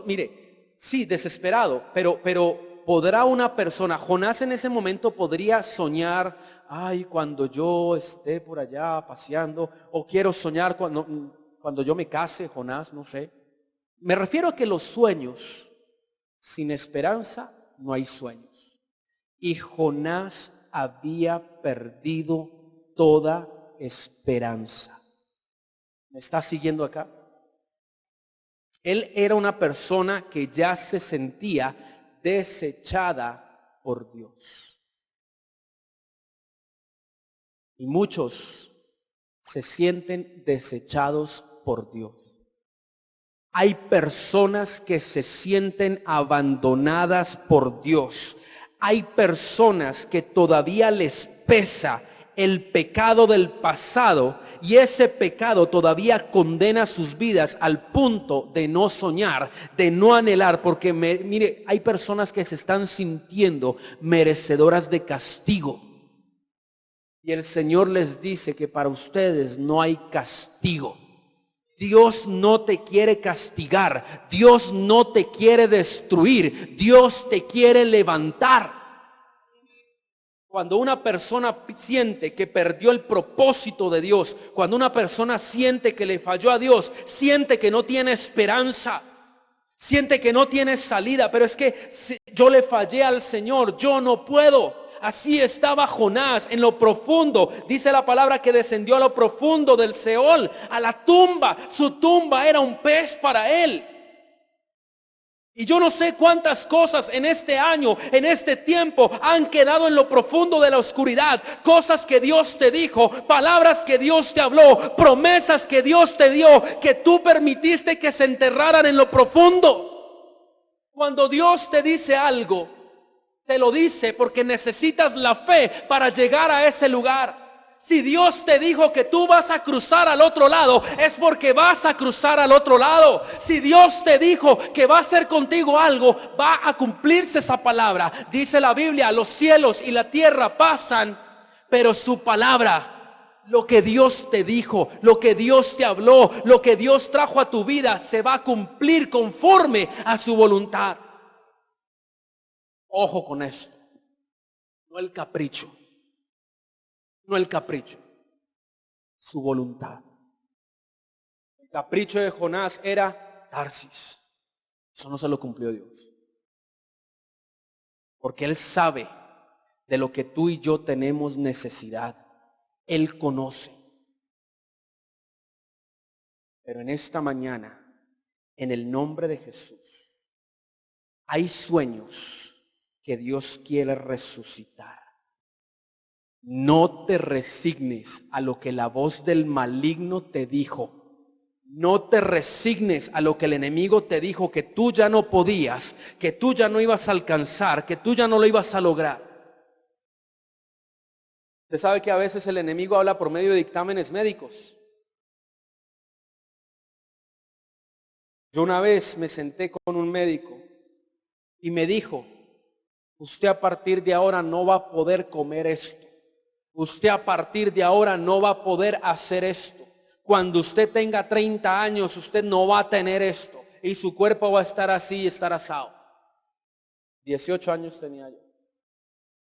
Mire, sí, desesperado, pero podrá una persona, Jonás en ese momento podría soñar, ay, cuando yo esté por allá paseando, o quiero soñar cuando yo me case, Jonás, no sé. Me refiero a que los sueños, sin esperanza, no hay sueños. Y Jonás había perdido toda esperanza. ¿Me está siguiendo acá? Él era una persona que ya se sentía desechada por Dios. Y muchos se sienten desechados por Dios. Hay personas que se sienten abandonadas por Dios. Hay personas que todavía les pesa el pecado del pasado y ese pecado todavía condena sus vidas al punto de no soñar, de no anhelar, porque mire, hay personas que se están sintiendo merecedoras de castigo. Y el Señor les dice que para ustedes no hay castigo. Dios no te quiere castigar, Dios no te quiere destruir, Dios te quiere levantar. Cuando una persona siente que perdió el propósito de Dios, cuando una persona siente que le falló a Dios, siente que no tiene esperanza, siente que no tiene salida, pero es que si yo le fallé al Señor, yo no puedo. Así estaba Jonás en lo profundo. Dice la palabra que descendió a lo profundo del Seol, a la tumba. Su tumba era un pez para él. Y yo no sé cuántas cosas en este año, en este tiempo, han quedado en lo profundo de la oscuridad. Cosas que Dios te dijo, palabras que Dios te habló, promesas que Dios te dio, que tú permitiste que se enterraran en lo profundo. Cuando Dios te dice algo, te lo dice porque necesitas la fe para llegar a ese lugar. Si Dios te dijo que tú vas a cruzar al otro lado, es porque vas a cruzar al otro lado. Si Dios te dijo que va a hacer contigo algo, va a cumplirse esa palabra. Dice la Biblia, los cielos y la tierra pasan, pero su palabra, lo que Dios te dijo, lo que Dios te habló, lo que Dios trajo a tu vida, se va a cumplir conforme a su voluntad. Ojo con esto, no el capricho, no el capricho, su voluntad. El capricho de Jonás era Tarsis, eso no se lo cumplió Dios, porque Él sabe de lo que tú y yo tenemos necesidad, Él conoce. Pero en esta mañana, en el nombre de Jesús, hay sueños que Dios quiere resucitar. No te resignes a lo que la voz del maligno te dijo. No te resignes a lo que el enemigo te dijo, que tú ya no podías, que tú ya no ibas a alcanzar, que tú ya no lo ibas a lograr. Usted sabe que a veces el enemigo habla por medio de dictámenes médicos. Yo una vez me senté con un médico y me dijo: usted a partir de ahora no va a poder comer esto. Usted a partir de ahora no va a poder hacer esto. Cuando usted tenga 30 años, usted no va a tener esto. Y su cuerpo va a estar así y estar asado. 18 años tenía yo.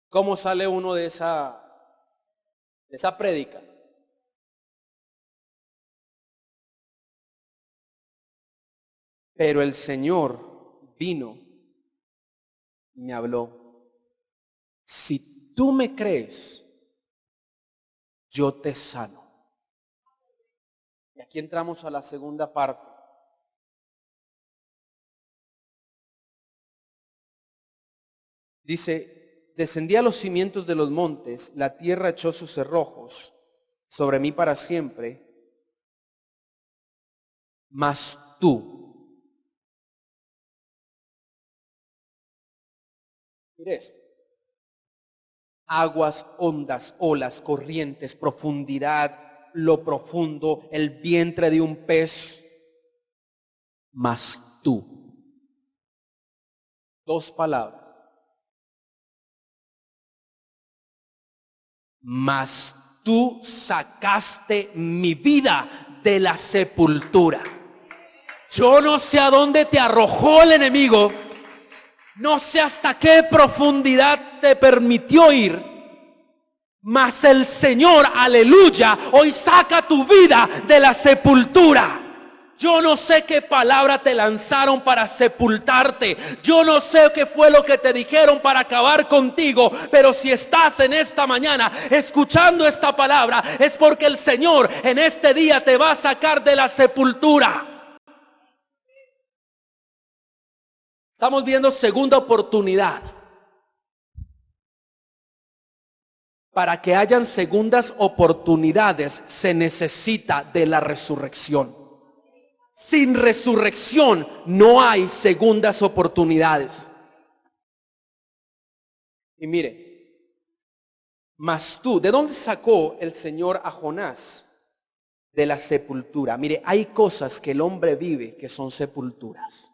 ¿Cómo sale uno de esa prédica? Pero el Señor vino y me habló. Si tú me crees, yo te sano. Y aquí entramos a la segunda parte. Dice: descendí a los cimientos de los montes, la tierra echó sus cerrojos sobre mí para siempre. Mas tú, mire esto: aguas, ondas, olas, corrientes, profundidad, lo profundo, el vientre de un pez. Mas tú. Dos palabras. Mas tú sacaste mi vida de la sepultura. Yo no sé a dónde te arrojó el enemigo. No sé hasta qué profundidad te permitió ir, mas el Señor, aleluya, hoy saca tu vida de la sepultura. Yo no sé qué palabra te lanzaron para sepultarte. Yo no sé qué fue lo que te dijeron para acabar contigo. Pero si estás en esta mañana escuchando esta palabra, es porque el Señor en este día te va a sacar de la sepultura. Estamos viendo segunda oportunidad. Para que hayan segundas oportunidades se necesita de la resurrección. Sin resurrección no hay segundas oportunidades. Y mire, mas tú, ¿de dónde sacó el Señor a Jonás? De la sepultura. Mire, hay cosas que el hombre vive que son sepulturas.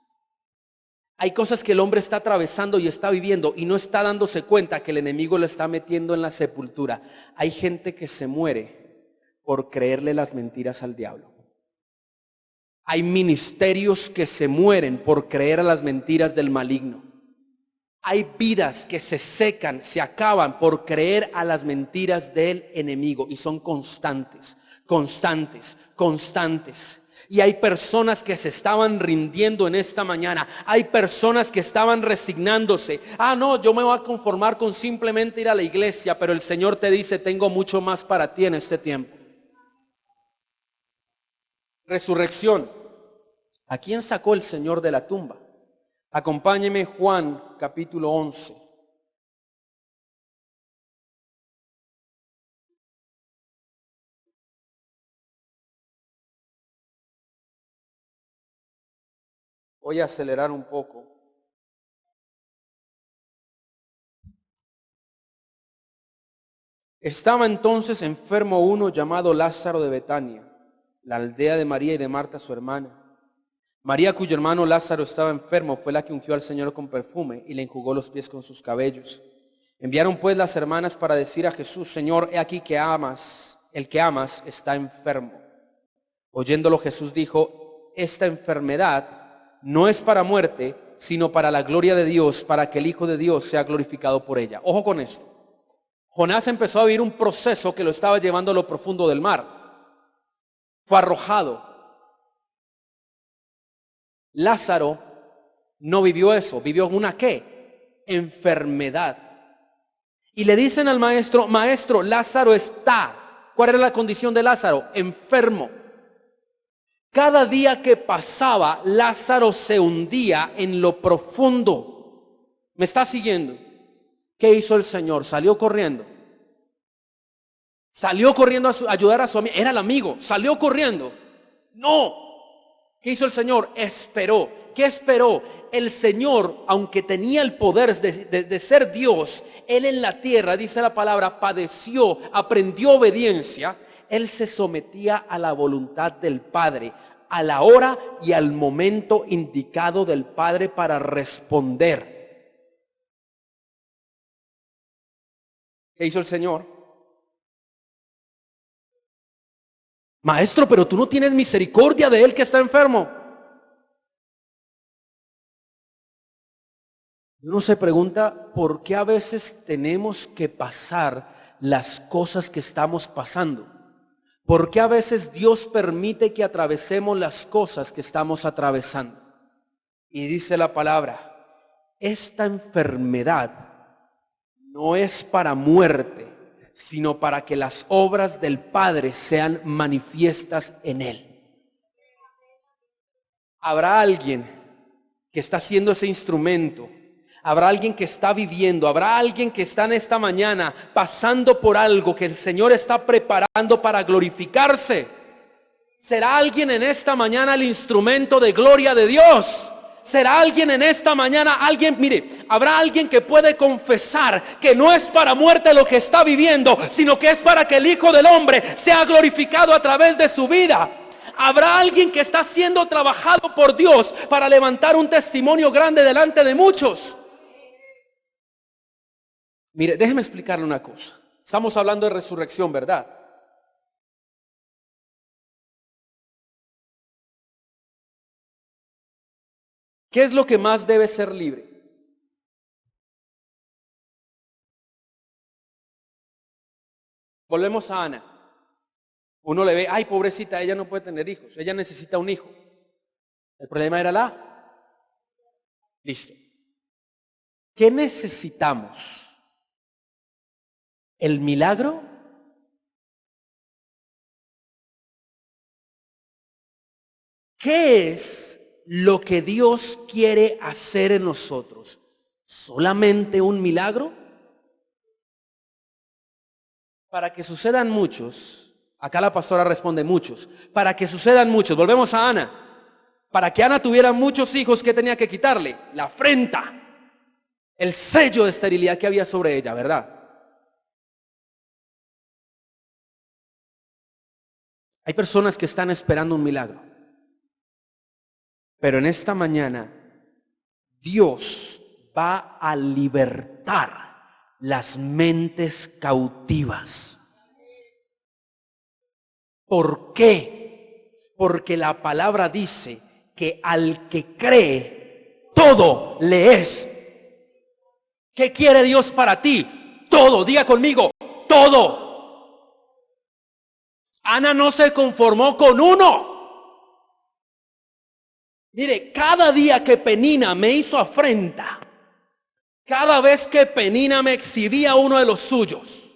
Hay cosas que el hombre está atravesando y está viviendo y no está dándose cuenta que el enemigo lo está metiendo en la sepultura. Hay gente que se muere por creerle las mentiras al diablo. Hay ministerios que se mueren por creer a las mentiras del maligno. Hay vidas que se secan, se acaban por creer a las mentiras del enemigo y son constantes, constantes, constantes. Y hay personas que se estaban rindiendo en esta mañana. Hay personas que estaban resignándose. No, yo me voy a conformar con simplemente ir a la iglesia, pero el Señor te dice, tengo mucho más para ti en este tiempo. Resurrección. ¿A quién sacó el Señor de la tumba? Acompáñeme, Juan capítulo 11. Voy a acelerar un poco. Estaba entonces enfermo uno llamado Lázaro de Betania, la aldea de María y de Marta su hermana. María, cuyo hermano Lázaro estaba enfermo, fue la que ungió al Señor con perfume y le enjugó los pies con sus cabellos. Enviaron pues las hermanas para decir a Jesús, Señor, he aquí que el que amas está enfermo. Oyéndolo Jesús dijo, esta enfermedad no es para muerte, sino para la gloria de Dios, para que el Hijo de Dios sea glorificado por ella. Ojo con esto. Jonás empezó a vivir un proceso que lo estaba llevando a lo profundo del mar. Fue arrojado. Lázaro no vivió eso, vivió una ¿qué? Enfermedad. Y le dicen al maestro, maestro, Lázaro está. ¿Cuál era la condición de Lázaro? Enfermo. Cada día que pasaba, Lázaro se hundía en lo profundo. ¿Me está siguiendo? ¿Qué hizo el Señor? Salió corriendo. Salió corriendo a ayudar a su amigo. Era el amigo. Salió corriendo. No. ¿Qué hizo el Señor? Esperó. ¿Qué esperó? El Señor, aunque tenía el poder de ser Dios, Él en la tierra, dice la palabra, padeció, aprendió obediencia. Él se sometía a la voluntad del Padre, a la hora y al momento indicado del Padre para responder. ¿Qué hizo el Señor? Maestro, pero tú no tienes misericordia de él que está enfermo. Uno se pregunta por qué a veces tenemos que pasar las cosas que estamos pasando. ¿Por qué a veces Dios permite que atravesemos las cosas que estamos atravesando? Y dice la palabra, esta enfermedad no es para muerte, sino para que las obras del Padre sean manifiestas en Él. Habrá alguien que está haciendo ese instrumento. Habrá alguien que está viviendo, habrá alguien que está en esta mañana pasando por algo que el Señor está preparando para glorificarse. ¿Será alguien en esta mañana el instrumento de gloria de Dios? ¿Será alguien en esta mañana, habrá alguien que puede confesar que no es para muerte lo que está viviendo, sino que es para que el Hijo del Hombre sea glorificado a través de su vida? Habrá alguien que está siendo trabajado por Dios para levantar un testimonio grande delante de muchos. Mire, déjeme explicarle una cosa. Estamos hablando de resurrección, ¿verdad? ¿Qué es lo que más debe ser libre? Volvemos a Ana. Uno le ve, ay, pobrecita, ella no puede tener hijos, ella necesita un hijo. El problema era listo. ¿Qué necesitamos? ¿El milagro? ¿Qué es lo que Dios quiere hacer en nosotros, ¿solamente un milagro? Para que sucedan muchos, acá la pastora responde muchos, para que sucedan muchos, volvemos a Ana, para que Ana tuviera muchos hijos, ¿qué tenía que quitarle? La afrenta, el sello de esterilidad que había sobre ella, ¿verdad? Hay personas que están esperando un milagro, pero en esta mañana Dios va a libertar las mentes cautivas. ¿Por qué? Porque la palabra dice que al que cree, todo le es. ¿Qué quiere Dios para ti? Todo, diga conmigo, todo. Ana no se conformó con uno. Mire, cada día que Penina me hizo afrenta, cada vez que Penina me exhibía a uno de los suyos,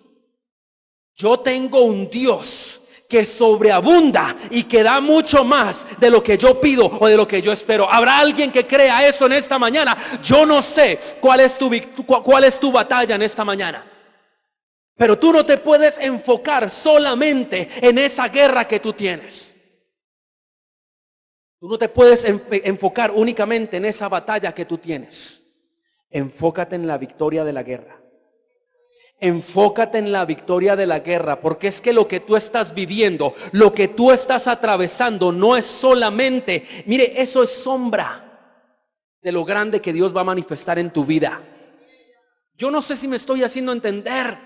yo tengo un Dios que sobreabunda y que da mucho más de lo que yo pido o de lo que yo espero. ¿Habrá alguien que crea eso en esta mañana? Yo no sé cuál es tu batalla en esta mañana. Pero tú no te puedes enfocar solamente en esa guerra que tú tienes. Tú no te puedes enfocar únicamente en esa batalla que tú tienes. Enfócate en la victoria de la guerra. Enfócate en la victoria de la guerra, porque es que lo que tú estás viviendo, lo que tú estás atravesando, no es solamente, mire, eso es sombra de lo grande que Dios va a manifestar en tu vida. Yo no sé si me estoy haciendo entender,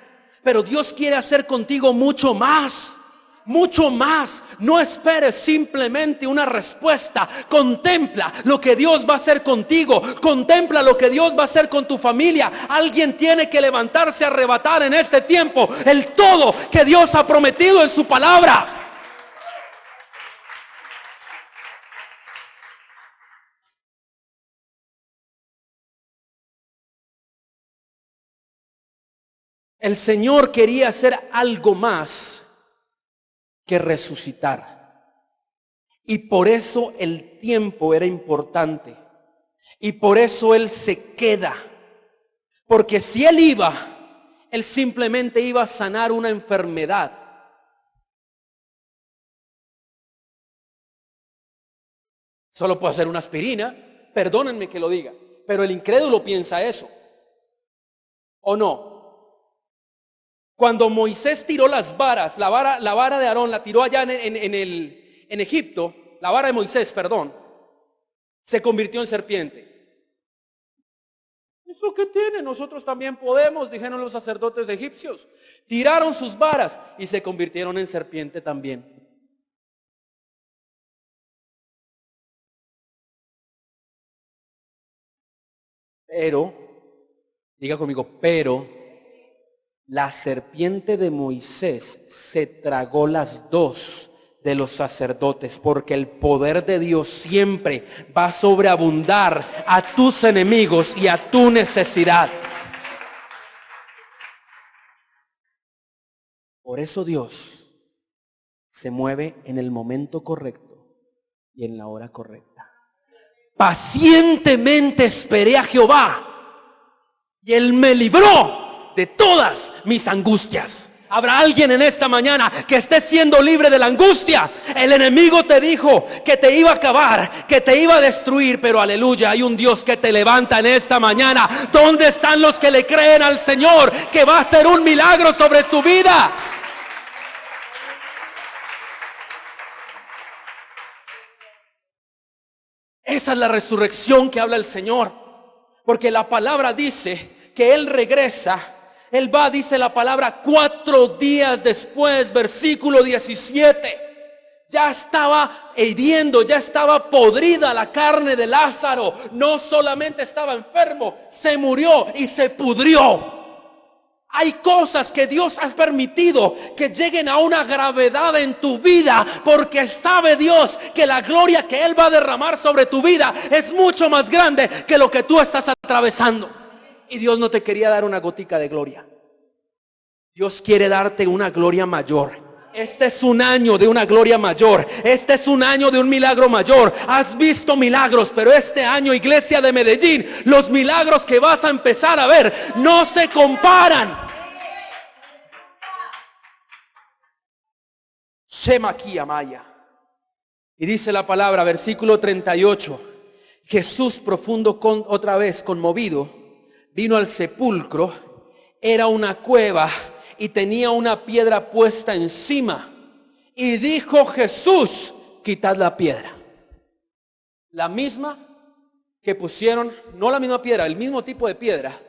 pero Dios quiere hacer contigo mucho más. Mucho más. No esperes simplemente una respuesta. Contempla lo que Dios va a hacer contigo. Contempla lo que Dios va a hacer con tu familia. Alguien tiene que levantarse a arrebatar en este tiempo el todo que Dios ha prometido en su palabra. El Señor quería hacer algo más que resucitar. Y por eso el tiempo era importante. Y por eso Él se queda. Porque si Él iba, Él simplemente iba a sanar una enfermedad. Solo puedo hacer una aspirina, perdónenme que lo diga, pero el incrédulo piensa eso. ¿O no? Cuando Moisés tiró las varas, la vara de Aarón la tiró allá en Egipto, la vara de Moisés, perdón, se convirtió en serpiente. ¿Eso qué tiene? Nosotros también podemos, dijeron los sacerdotes egipcios. Tiraron sus varas y se convirtieron en serpiente también. Pero, diga conmigo, pero la serpiente de Moisés se tragó las dos de los sacerdotes, porque el poder de Dios siempre va a sobreabundar a tus enemigos y a tu necesidad. Por eso Dios se mueve en el momento correcto y en la hora correcta. Pacientemente esperé a Jehová y Él me libró de todas mis angustias. Habrá alguien en esta mañana que esté siendo libre de la angustia. El enemigo te dijo que te iba a acabar, que te iba a destruir, pero aleluya, hay un Dios que te levanta en esta mañana. ¿Dónde están los que le creen al Señor que va a hacer un milagro sobre su vida? Esa es la resurrección que habla el Señor, porque la palabra dice que Él regresa. Él va, dice la palabra, 4 días después, versículo 17. Ya estaba hiriendo, ya estaba podrida la carne de Lázaro. No solamente estaba enfermo, se murió y se pudrió. Hay cosas que Dios ha permitido que lleguen a una gravedad en tu vida, porque sabe Dios que la gloria que Él va a derramar sobre tu vida es mucho más grande que lo que tú estás atravesando. Y Dios no te quería dar una gotica de gloria. Dios quiere darte una gloria mayor. Este es un año de una gloria mayor. Este es un año de un milagro mayor. Has visto milagros, pero este año, iglesia de Medellín, los milagros que vas a empezar a ver no se comparan. Shema aquí amaya. Y dice la palabra, versículo 38. Jesús, profundo otra vez conmovido, vino al sepulcro. Era una cueva y tenía una piedra puesta encima. Y dijo Jesús: quitad la piedra. La misma que pusieron, no la misma piedra, el mismo tipo de piedra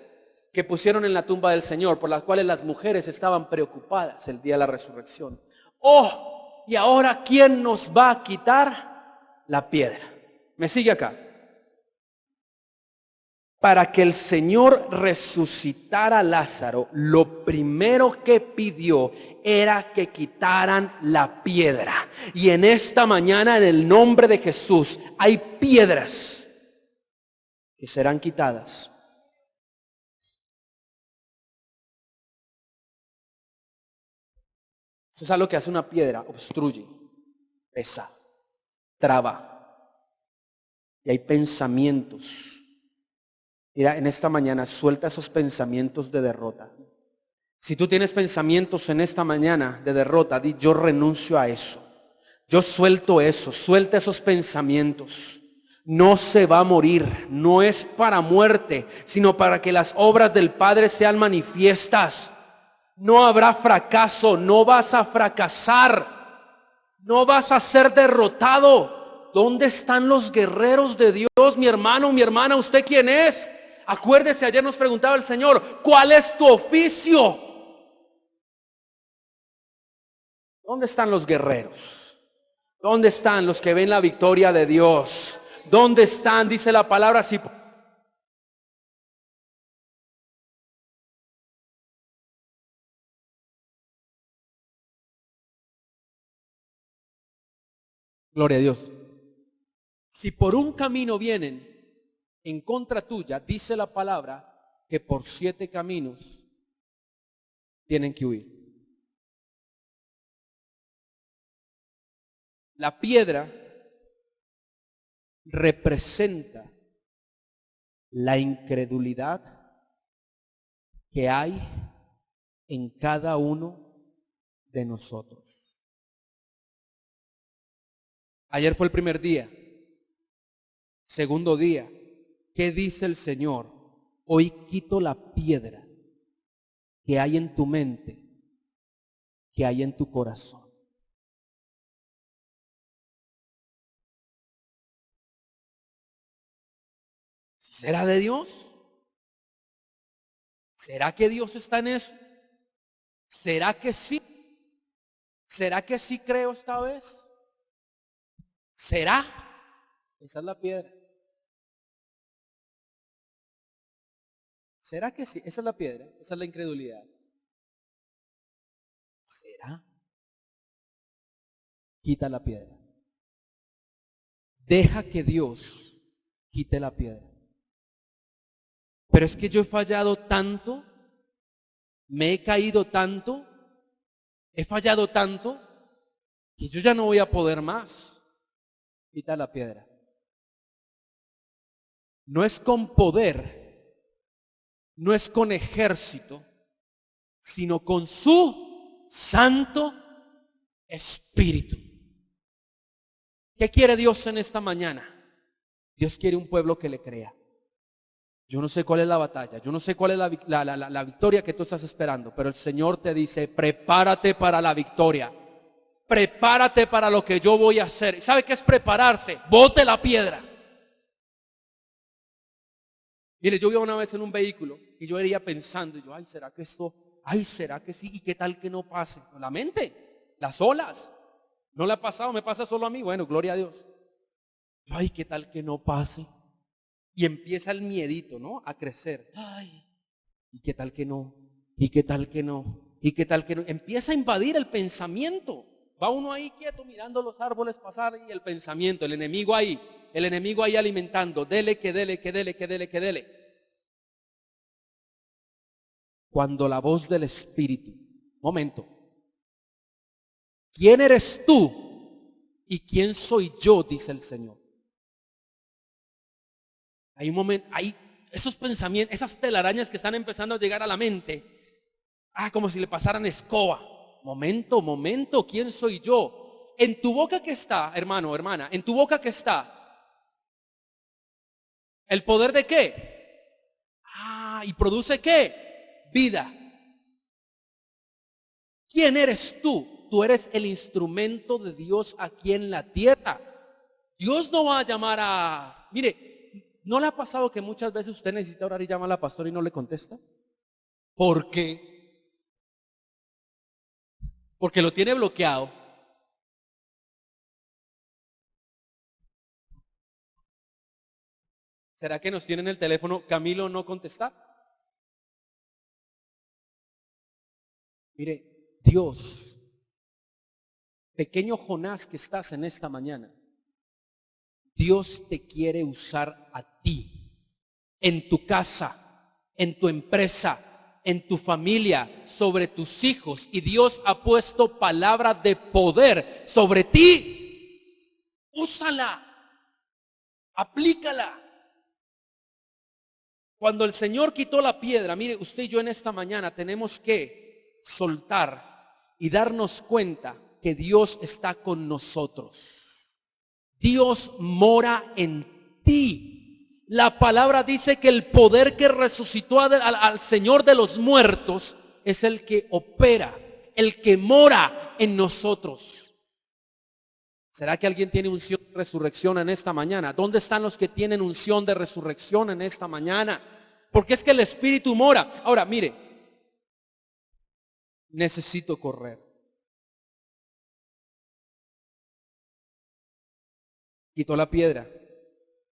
que pusieron en la tumba del Señor, por las cuales las mujeres estaban preocupadas el día de la resurrección. Oh, y ahora ¿quién nos va a quitar la piedra? ¿Me sigue acá? Para que el Señor resucitara a Lázaro, lo primero que pidió era que quitaran la piedra. Y en esta mañana, en el nombre de Jesús, hay piedras que serán quitadas. Eso es algo que hace una piedra: obstruye, pesa, traba. Y hay pensamientos. Mira, en esta mañana suelta esos pensamientos de derrota. Si tú tienes pensamientos en esta mañana de derrota, di: yo renuncio a eso. Yo suelto eso, suelta esos pensamientos. No se va a morir, no es para muerte, sino para que las obras del Padre sean manifiestas. No habrá fracaso, no vas a fracasar, no vas a ser derrotado. ¿Dónde están los guerreros de Dios? Mi hermano, mi hermana, ¿usted quién es? Acuérdese, ayer nos preguntaba el Señor: ¿cuál es tu oficio? ¿Dónde están los guerreros? ¿Dónde están los que ven la victoria de Dios? ¿Dónde están? Dice la palabra, si gloria a Dios. Si por un camino vienen en contra tuya, dice la palabra que por 7 caminos tienen que huir. La piedra representa la incredulidad que hay en cada uno de nosotros. Ayer fue el primer día. Segundo día, ¿qué dice el Señor? Hoy quito la piedra que hay en tu mente, que hay en tu corazón. ¿Será de Dios? ¿Será que Dios está en eso? ¿Será que sí? ¿Será que sí creo esta vez? ¿Será? Esa es la piedra. ¿Será que sí? Esa es la piedra, esa es la incredulidad. ¿Será? Quita la piedra. Deja que Dios quite la piedra. Pero es que yo he fallado tanto, me he caído tanto, he fallado tanto, que yo ya no voy a poder más. Quita la piedra. No es con poder, no es con ejército, sino con su Santo Espíritu. ¿Qué quiere Dios en esta mañana? Dios quiere un pueblo que le crea. Yo no sé cuál es la batalla, yo no sé cuál es la victoria que tú estás esperando, pero el Señor te dice: prepárate para la victoria, prepárate para lo que yo voy a hacer. ¿Sabe qué es prepararse? Bote la piedra. Mire, yo iba una vez en un vehículo y yo iría pensando, y yo: ay, ¿será que esto? Ay, ¿será que sí? ¿Y qué tal que no pase? La mente, las olas. ¿No le ha pasado? ¿Me pasa solo a mí? Bueno, gloria a Dios. Yo: ay, ¿qué tal que no pase? Y empieza el miedito, ¿no? A crecer. Ay, ¿y qué tal que no? ¿Y qué tal que no? ¿Y qué tal que no? Empieza a invadir el pensamiento. Va uno ahí quieto mirando los árboles pasar y el pensamiento, el enemigo ahí alimentando. Dele, que dele, que dele, que dele, que dele. Cuando la voz del Espíritu, momento, ¿quién eres tú y quién soy yo?, dice el Señor. Hay un momento, hay esos pensamientos, esas telarañas que están empezando a llegar a la mente, como si le pasaran escoba. Momento, ¿quién soy yo? En tu boca que está, hermano, hermana, en tu boca que está, ¿el poder de qué? ¿Y produce qué? Vida. ¿Quién eres tú? Tú eres el instrumento de Dios aquí en la tierra. Dios no va a llamar Mire, ¿no le ha pasado que muchas veces usted necesita orar y llama a la pastora y no le contesta? ¿Por qué? Porque lo tiene bloqueado. ¿Será que nos tienen el teléfono Camilo no contestar? Mire, Dios, pequeño Jonás que estás en esta mañana, Dios te quiere usar a ti, en tu casa, en tu empresa, en tu familia, sobre tus hijos, y Dios ha puesto palabra de poder sobre ti. Úsala, aplícala. Cuando el Señor quitó la piedra, mire, usted y yo en esta mañana tenemos que soltar y darnos cuenta que Dios está con nosotros. Dios mora en ti. La palabra dice que el poder que resucitó al Señor de los muertos es el que opera, el que mora en nosotros. ¿Será que alguien tiene unción de resurrección en esta mañana? ¿Dónde están los que tienen unción de resurrección en esta mañana? Porque es que el Espíritu mora. Ahora, mire, necesito correr. Quitó la piedra.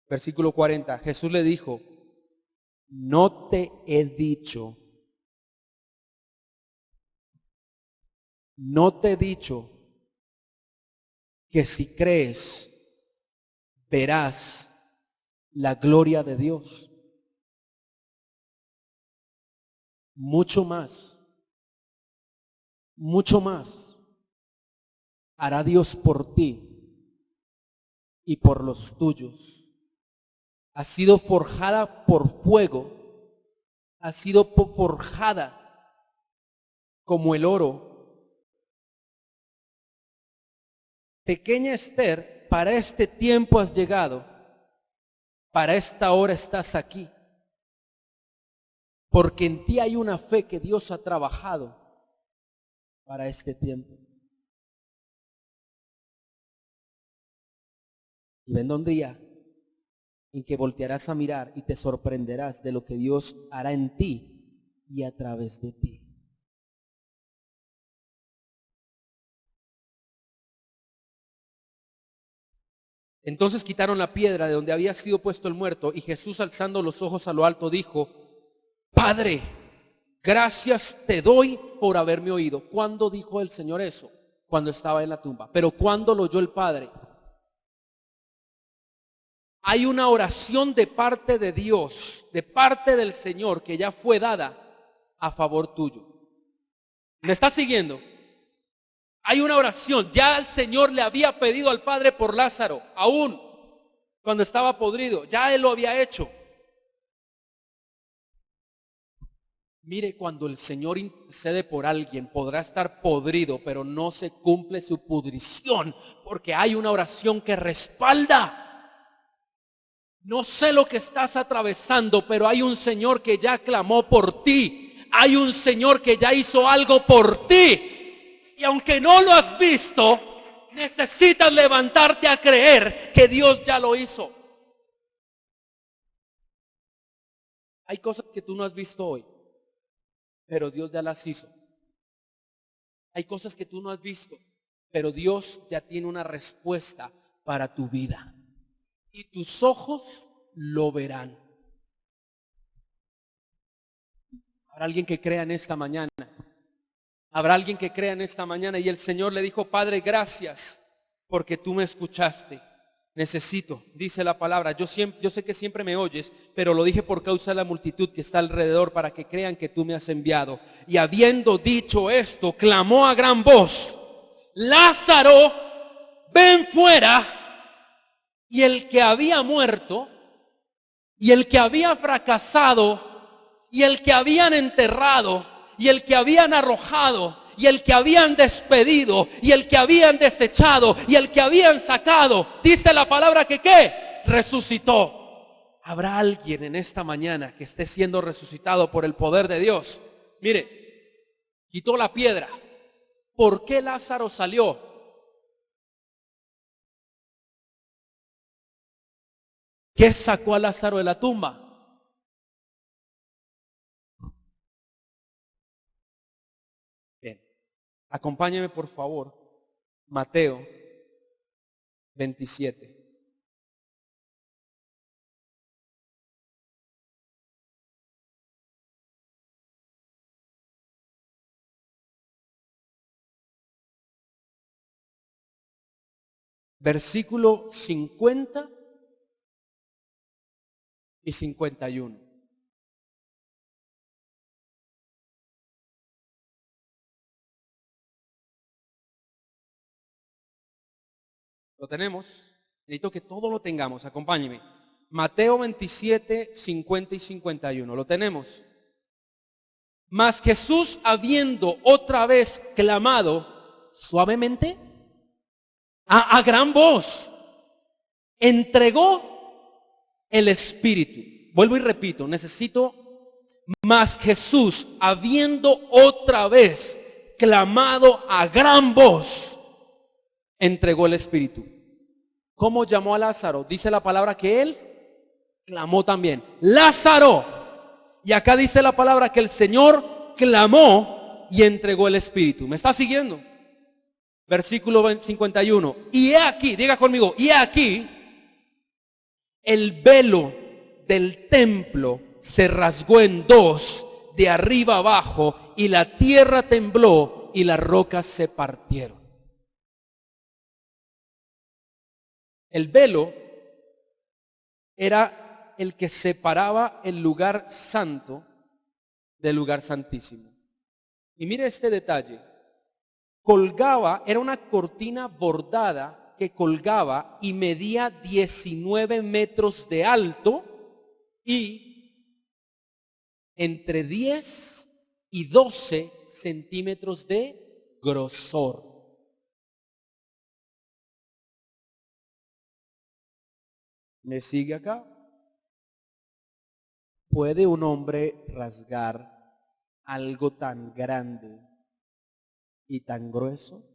Versículo 40. Jesús le dijo: no te he dicho, que si crees verás la gloria de Dios. Mucho más hará Dios por ti y por los tuyos. Ha sido forjada por fuego, ha sido forjada como el oro. Pequeña Esther, para este tiempo has llegado, para esta hora estás aquí, porque en ti hay una fe que Dios ha trabajado para este tiempo. Y vendrá un día en que voltearás a mirar y te sorprenderás de lo que Dios hará en ti y a través de ti. Entonces quitaron la piedra de donde había sido puesto el muerto, y Jesús, alzando los ojos a lo alto, dijo: Padre, gracias te doy por haberme oído. ¿Cuándo dijo el Señor eso? Cuando estaba en la tumba. Pero ¿cuándo lo oyó el Padre? Hay una oración de parte de Dios, de parte del Señor, que ya fue dada a favor tuyo. ¿Me estás siguiendo? Hay una oración, ya el Señor le había pedido al Padre por Lázaro, aún cuando estaba podrido, ya Él lo había hecho. Mire, cuando el Señor intercede por alguien, podrá estar podrido, pero no se cumple su pudrición, porque hay una oración que respalda. No sé lo que estás atravesando, pero hay un Señor que ya clamó por ti. Hay un Señor que ya hizo algo por ti. Y aunque no lo has visto, necesitas levantarte a creer que Dios ya lo hizo. Hay cosas que tú no has visto hoy, pero Dios ya las hizo. Hay cosas que tú no has visto, pero Dios ya tiene una respuesta para tu vida. Y tus ojos lo verán. Habrá alguien que crea en esta mañana. Habrá alguien que crea en esta mañana. Y el Señor le dijo: Padre, gracias porque tú me escuchaste. Necesito, dice la palabra, yo sé que siempre me oyes, pero lo dije por causa de la multitud que está alrededor, para que crean que tú me has enviado. Y habiendo dicho esto, clamó a gran voz: Lázaro, ven fuera. Y el que había muerto, y el que había fracasado, y el que habían enterrado, y el que habían arrojado, y el que habían despedido, y el que habían desechado, y el que habían sacado, dice la palabra que ¿qué? Resucitó. ¿Habrá alguien en esta mañana que esté siendo resucitado por el poder de Dios? Mire, quitó la piedra. ¿Por qué Lázaro salió? ¿Qué sacó a Lázaro de la tumba? Bien, acompáñeme por favor. Mateo 27. Versículo 50 y 51. ¿Lo tenemos? Necesito que todo lo tengamos, acompáñeme. Mateo 27, 50 y 51. ¿Lo tenemos? Mas Jesús, habiendo otra vez clamado suavemente, a gran voz, entregó el Espíritu. Vuelvo y repito, mas Jesús, habiendo otra vez clamado a gran voz, entregó el Espíritu. ¿Cómo llamó a Lázaro? Dice la palabra que él clamó también. ¡Lázaro! Y acá dice la palabra que el Señor clamó y entregó el Espíritu. ¿Me está siguiendo? Versículo 51. Y he aquí, diga conmigo, y he aquí, el velo del templo se rasgó en dos, de arriba abajo, y la tierra tembló y las rocas se partieron. El velo era el que separaba el lugar santo del lugar santísimo. Y mire este detalle. Colgaba, era una cortina bordada que colgaba y medía 19 metros de alto y entre 10 y 12 centímetros de grosor. ¿Me sigue acá? ¿Puede un hombre rasgar algo tan grande y tan grueso?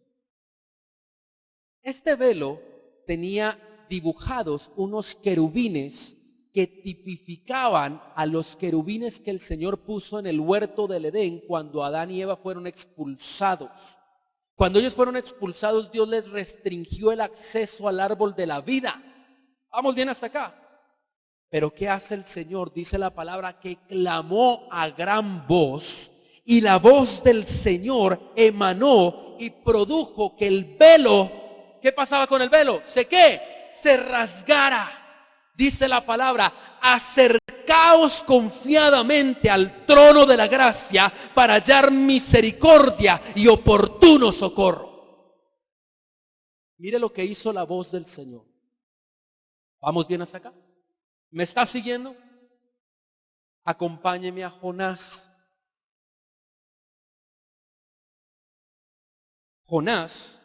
Este velo tenía dibujados unos querubines que tipificaban a los querubines que el Señor puso en el huerto del Edén cuando Adán y Eva fueron expulsados. Cuando ellos fueron expulsados, Dios les restringió el acceso al árbol de la vida. Vamos bien hasta acá. Pero ¿qué hace el Señor? Dice la palabra que clamó a gran voz y la voz del Señor emanó y produjo que el velo, ¿qué pasaba con el velo? Se rasgara. Dice la palabra, acercaos confiadamente al trono de la gracia para hallar misericordia y oportuno socorro. Mire lo que hizo la voz del Señor. ¿Vamos bien hasta acá? ¿Me está siguiendo? Acompáñeme a Jonás. Jonás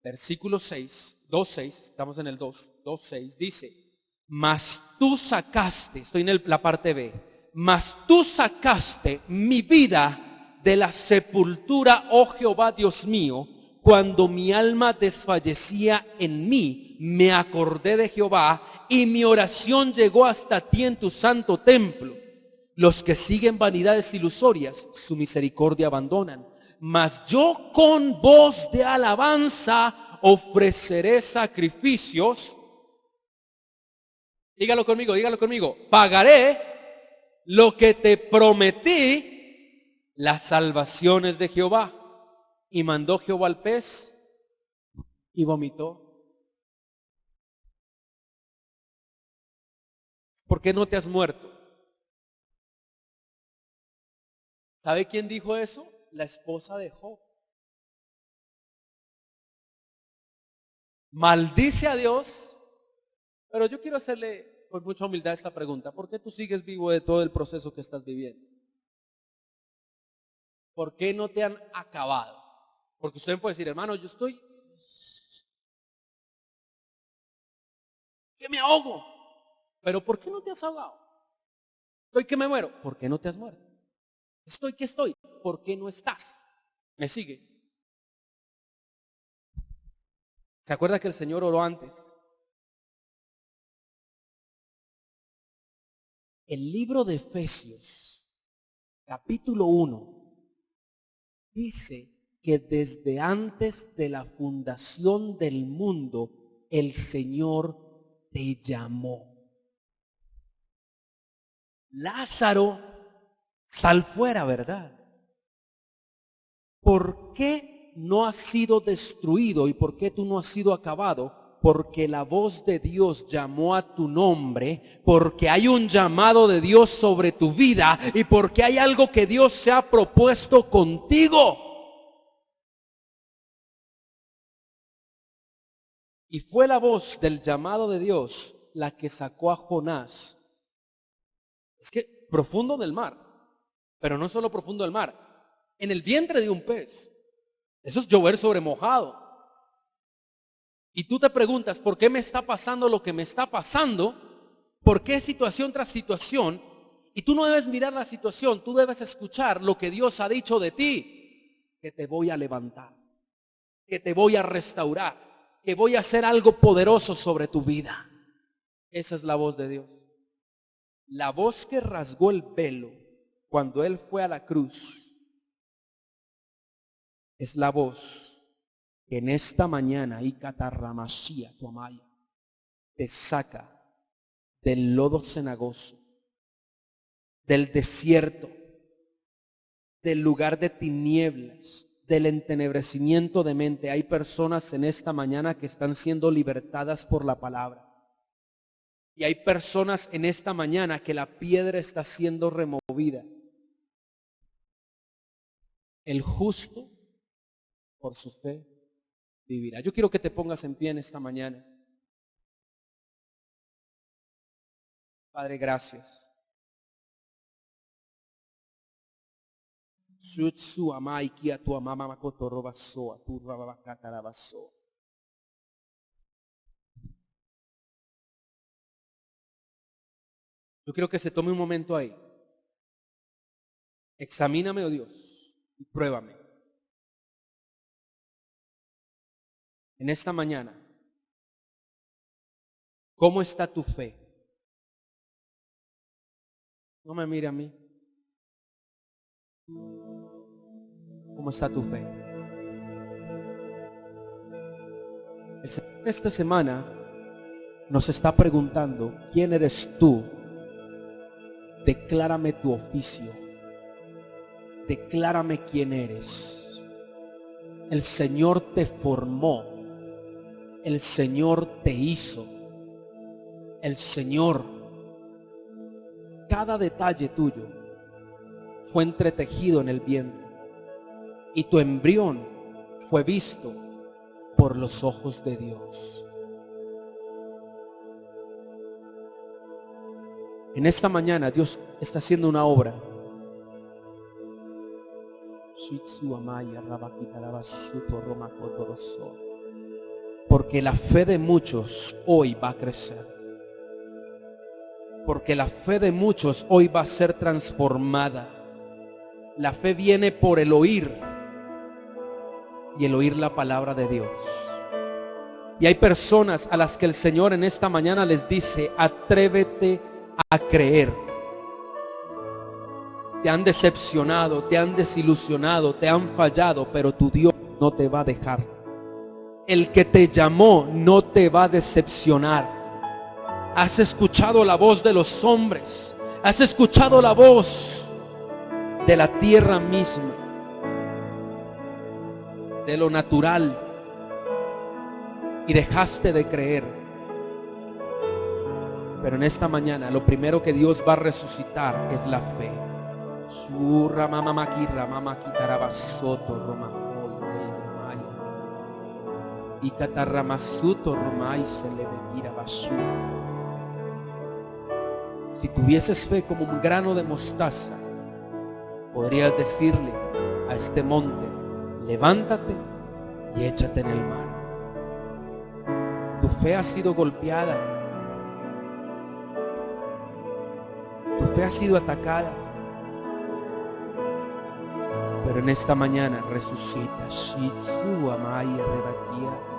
versículo 6, 2:6, estamos en el 2:6, dice, mas tú sacaste, estoy en la parte B, mas tú sacaste mi vida de la sepultura, oh Jehová Dios mío, cuando mi alma desfallecía en mí, me acordé de Jehová y mi oración llegó hasta ti en tu santo templo. Los que siguen vanidades ilusorias, su misericordia abandonan. Mas yo con voz de alabanza ofreceré sacrificios. Dígalo conmigo. Pagaré lo que te prometí, las salvaciones de Jehová. Y mandó Jehová al pez y vomitó. ¿Por qué no te has muerto? ¿Sabe quién dijo eso? La esposa de Job. Maldice a Dios, pero yo quiero hacerle con mucha humildad esta pregunta. ¿Por qué tú sigues vivo de todo el proceso que estás viviendo? ¿Por qué no te han acabado? Porque usted puede decir, hermano, yo estoy que me ahogo. Pero ¿por qué no te has ahogado? Estoy que me muero. ¿Por qué no te has muerto? Estoy que estoy. ¿Por qué no estás? ¿Me sigue? ¿Se acuerda que el Señor oró antes? El libro de Efesios, capítulo 1, dice que desde antes de la fundación del mundo, el Señor te llamó. Lázaro, sal fuera, ¿verdad? ¿Por qué no has sido destruido y por qué tú no has sido acabado? Porque la voz de Dios llamó a tu nombre, porque hay un llamado de Dios sobre tu vida y porque hay algo que Dios se ha propuesto contigo. Y fue la voz del llamado de Dios la que sacó a Jonás. Es que profundo del mar, pero no solo profundo del mar, en el vientre de un pez. Eso es llover sobre mojado. Y tú te preguntas, ¿por qué me está pasando lo que me está pasando? ¿Por qué situación tras situación? Y tú no debes mirar la situación, tú debes escuchar lo que Dios ha dicho de ti. Que te voy a levantar, que te voy a restaurar, que voy a hacer algo poderoso sobre tu vida. Esa es la voz de Dios. La voz que rasgó el velo cuando Él fue a la cruz es la voz que en esta mañana te saca del lodo cenagoso, del desierto, del lugar de tinieblas, del entenebrecimiento de mente. Hay personas en esta mañana que están siendo libertadas por la palabra. Y hay personas en esta mañana que la piedra está siendo removida. El justo por su fe vivirá. Yo quiero que te pongas en pie en esta mañana. Padre, gracias. Yo quiero que se tome un momento ahí. Examíname, oh Dios, y pruébame. En esta mañana, ¿cómo está tu fe? No me mire a mí. ¿Cómo está tu fe? El Señor esta semana nos está preguntando, ¿quién eres tú? Declárame tu oficio. Declárame quién eres. El Señor te formó. El Señor te hizo. El Señor, cada detalle tuyo fue entretejido en el vientre y tu embrión fue visto por los ojos de Dios. En esta mañana Dios está haciendo una obra. Porque la fe de muchos hoy va a crecer. Porque la fe de muchos hoy va a ser transformada. La fe viene por el oír y el oír la palabra de Dios. Y hay personas a las que el Señor en esta mañana les dice, atrévete a creer. Te han decepcionado, te han desilusionado, te han fallado, pero tu Dios no te va a dejar. El que te llamó no te va a decepcionar. Has escuchado la voz de los hombres, has escuchado la voz de la tierra misma, de lo natural, y dejaste de creer. Pero en esta mañana lo primero que Dios va a resucitar es la fe. Si tuvieses fe como un grano de mostaza, podrías decirle a este monte: levántate y échate en el mar. Tu fe ha sido golpeada, tu fe ha sido atacada, pero en esta mañana resucita. Shitsu amaya rebakia.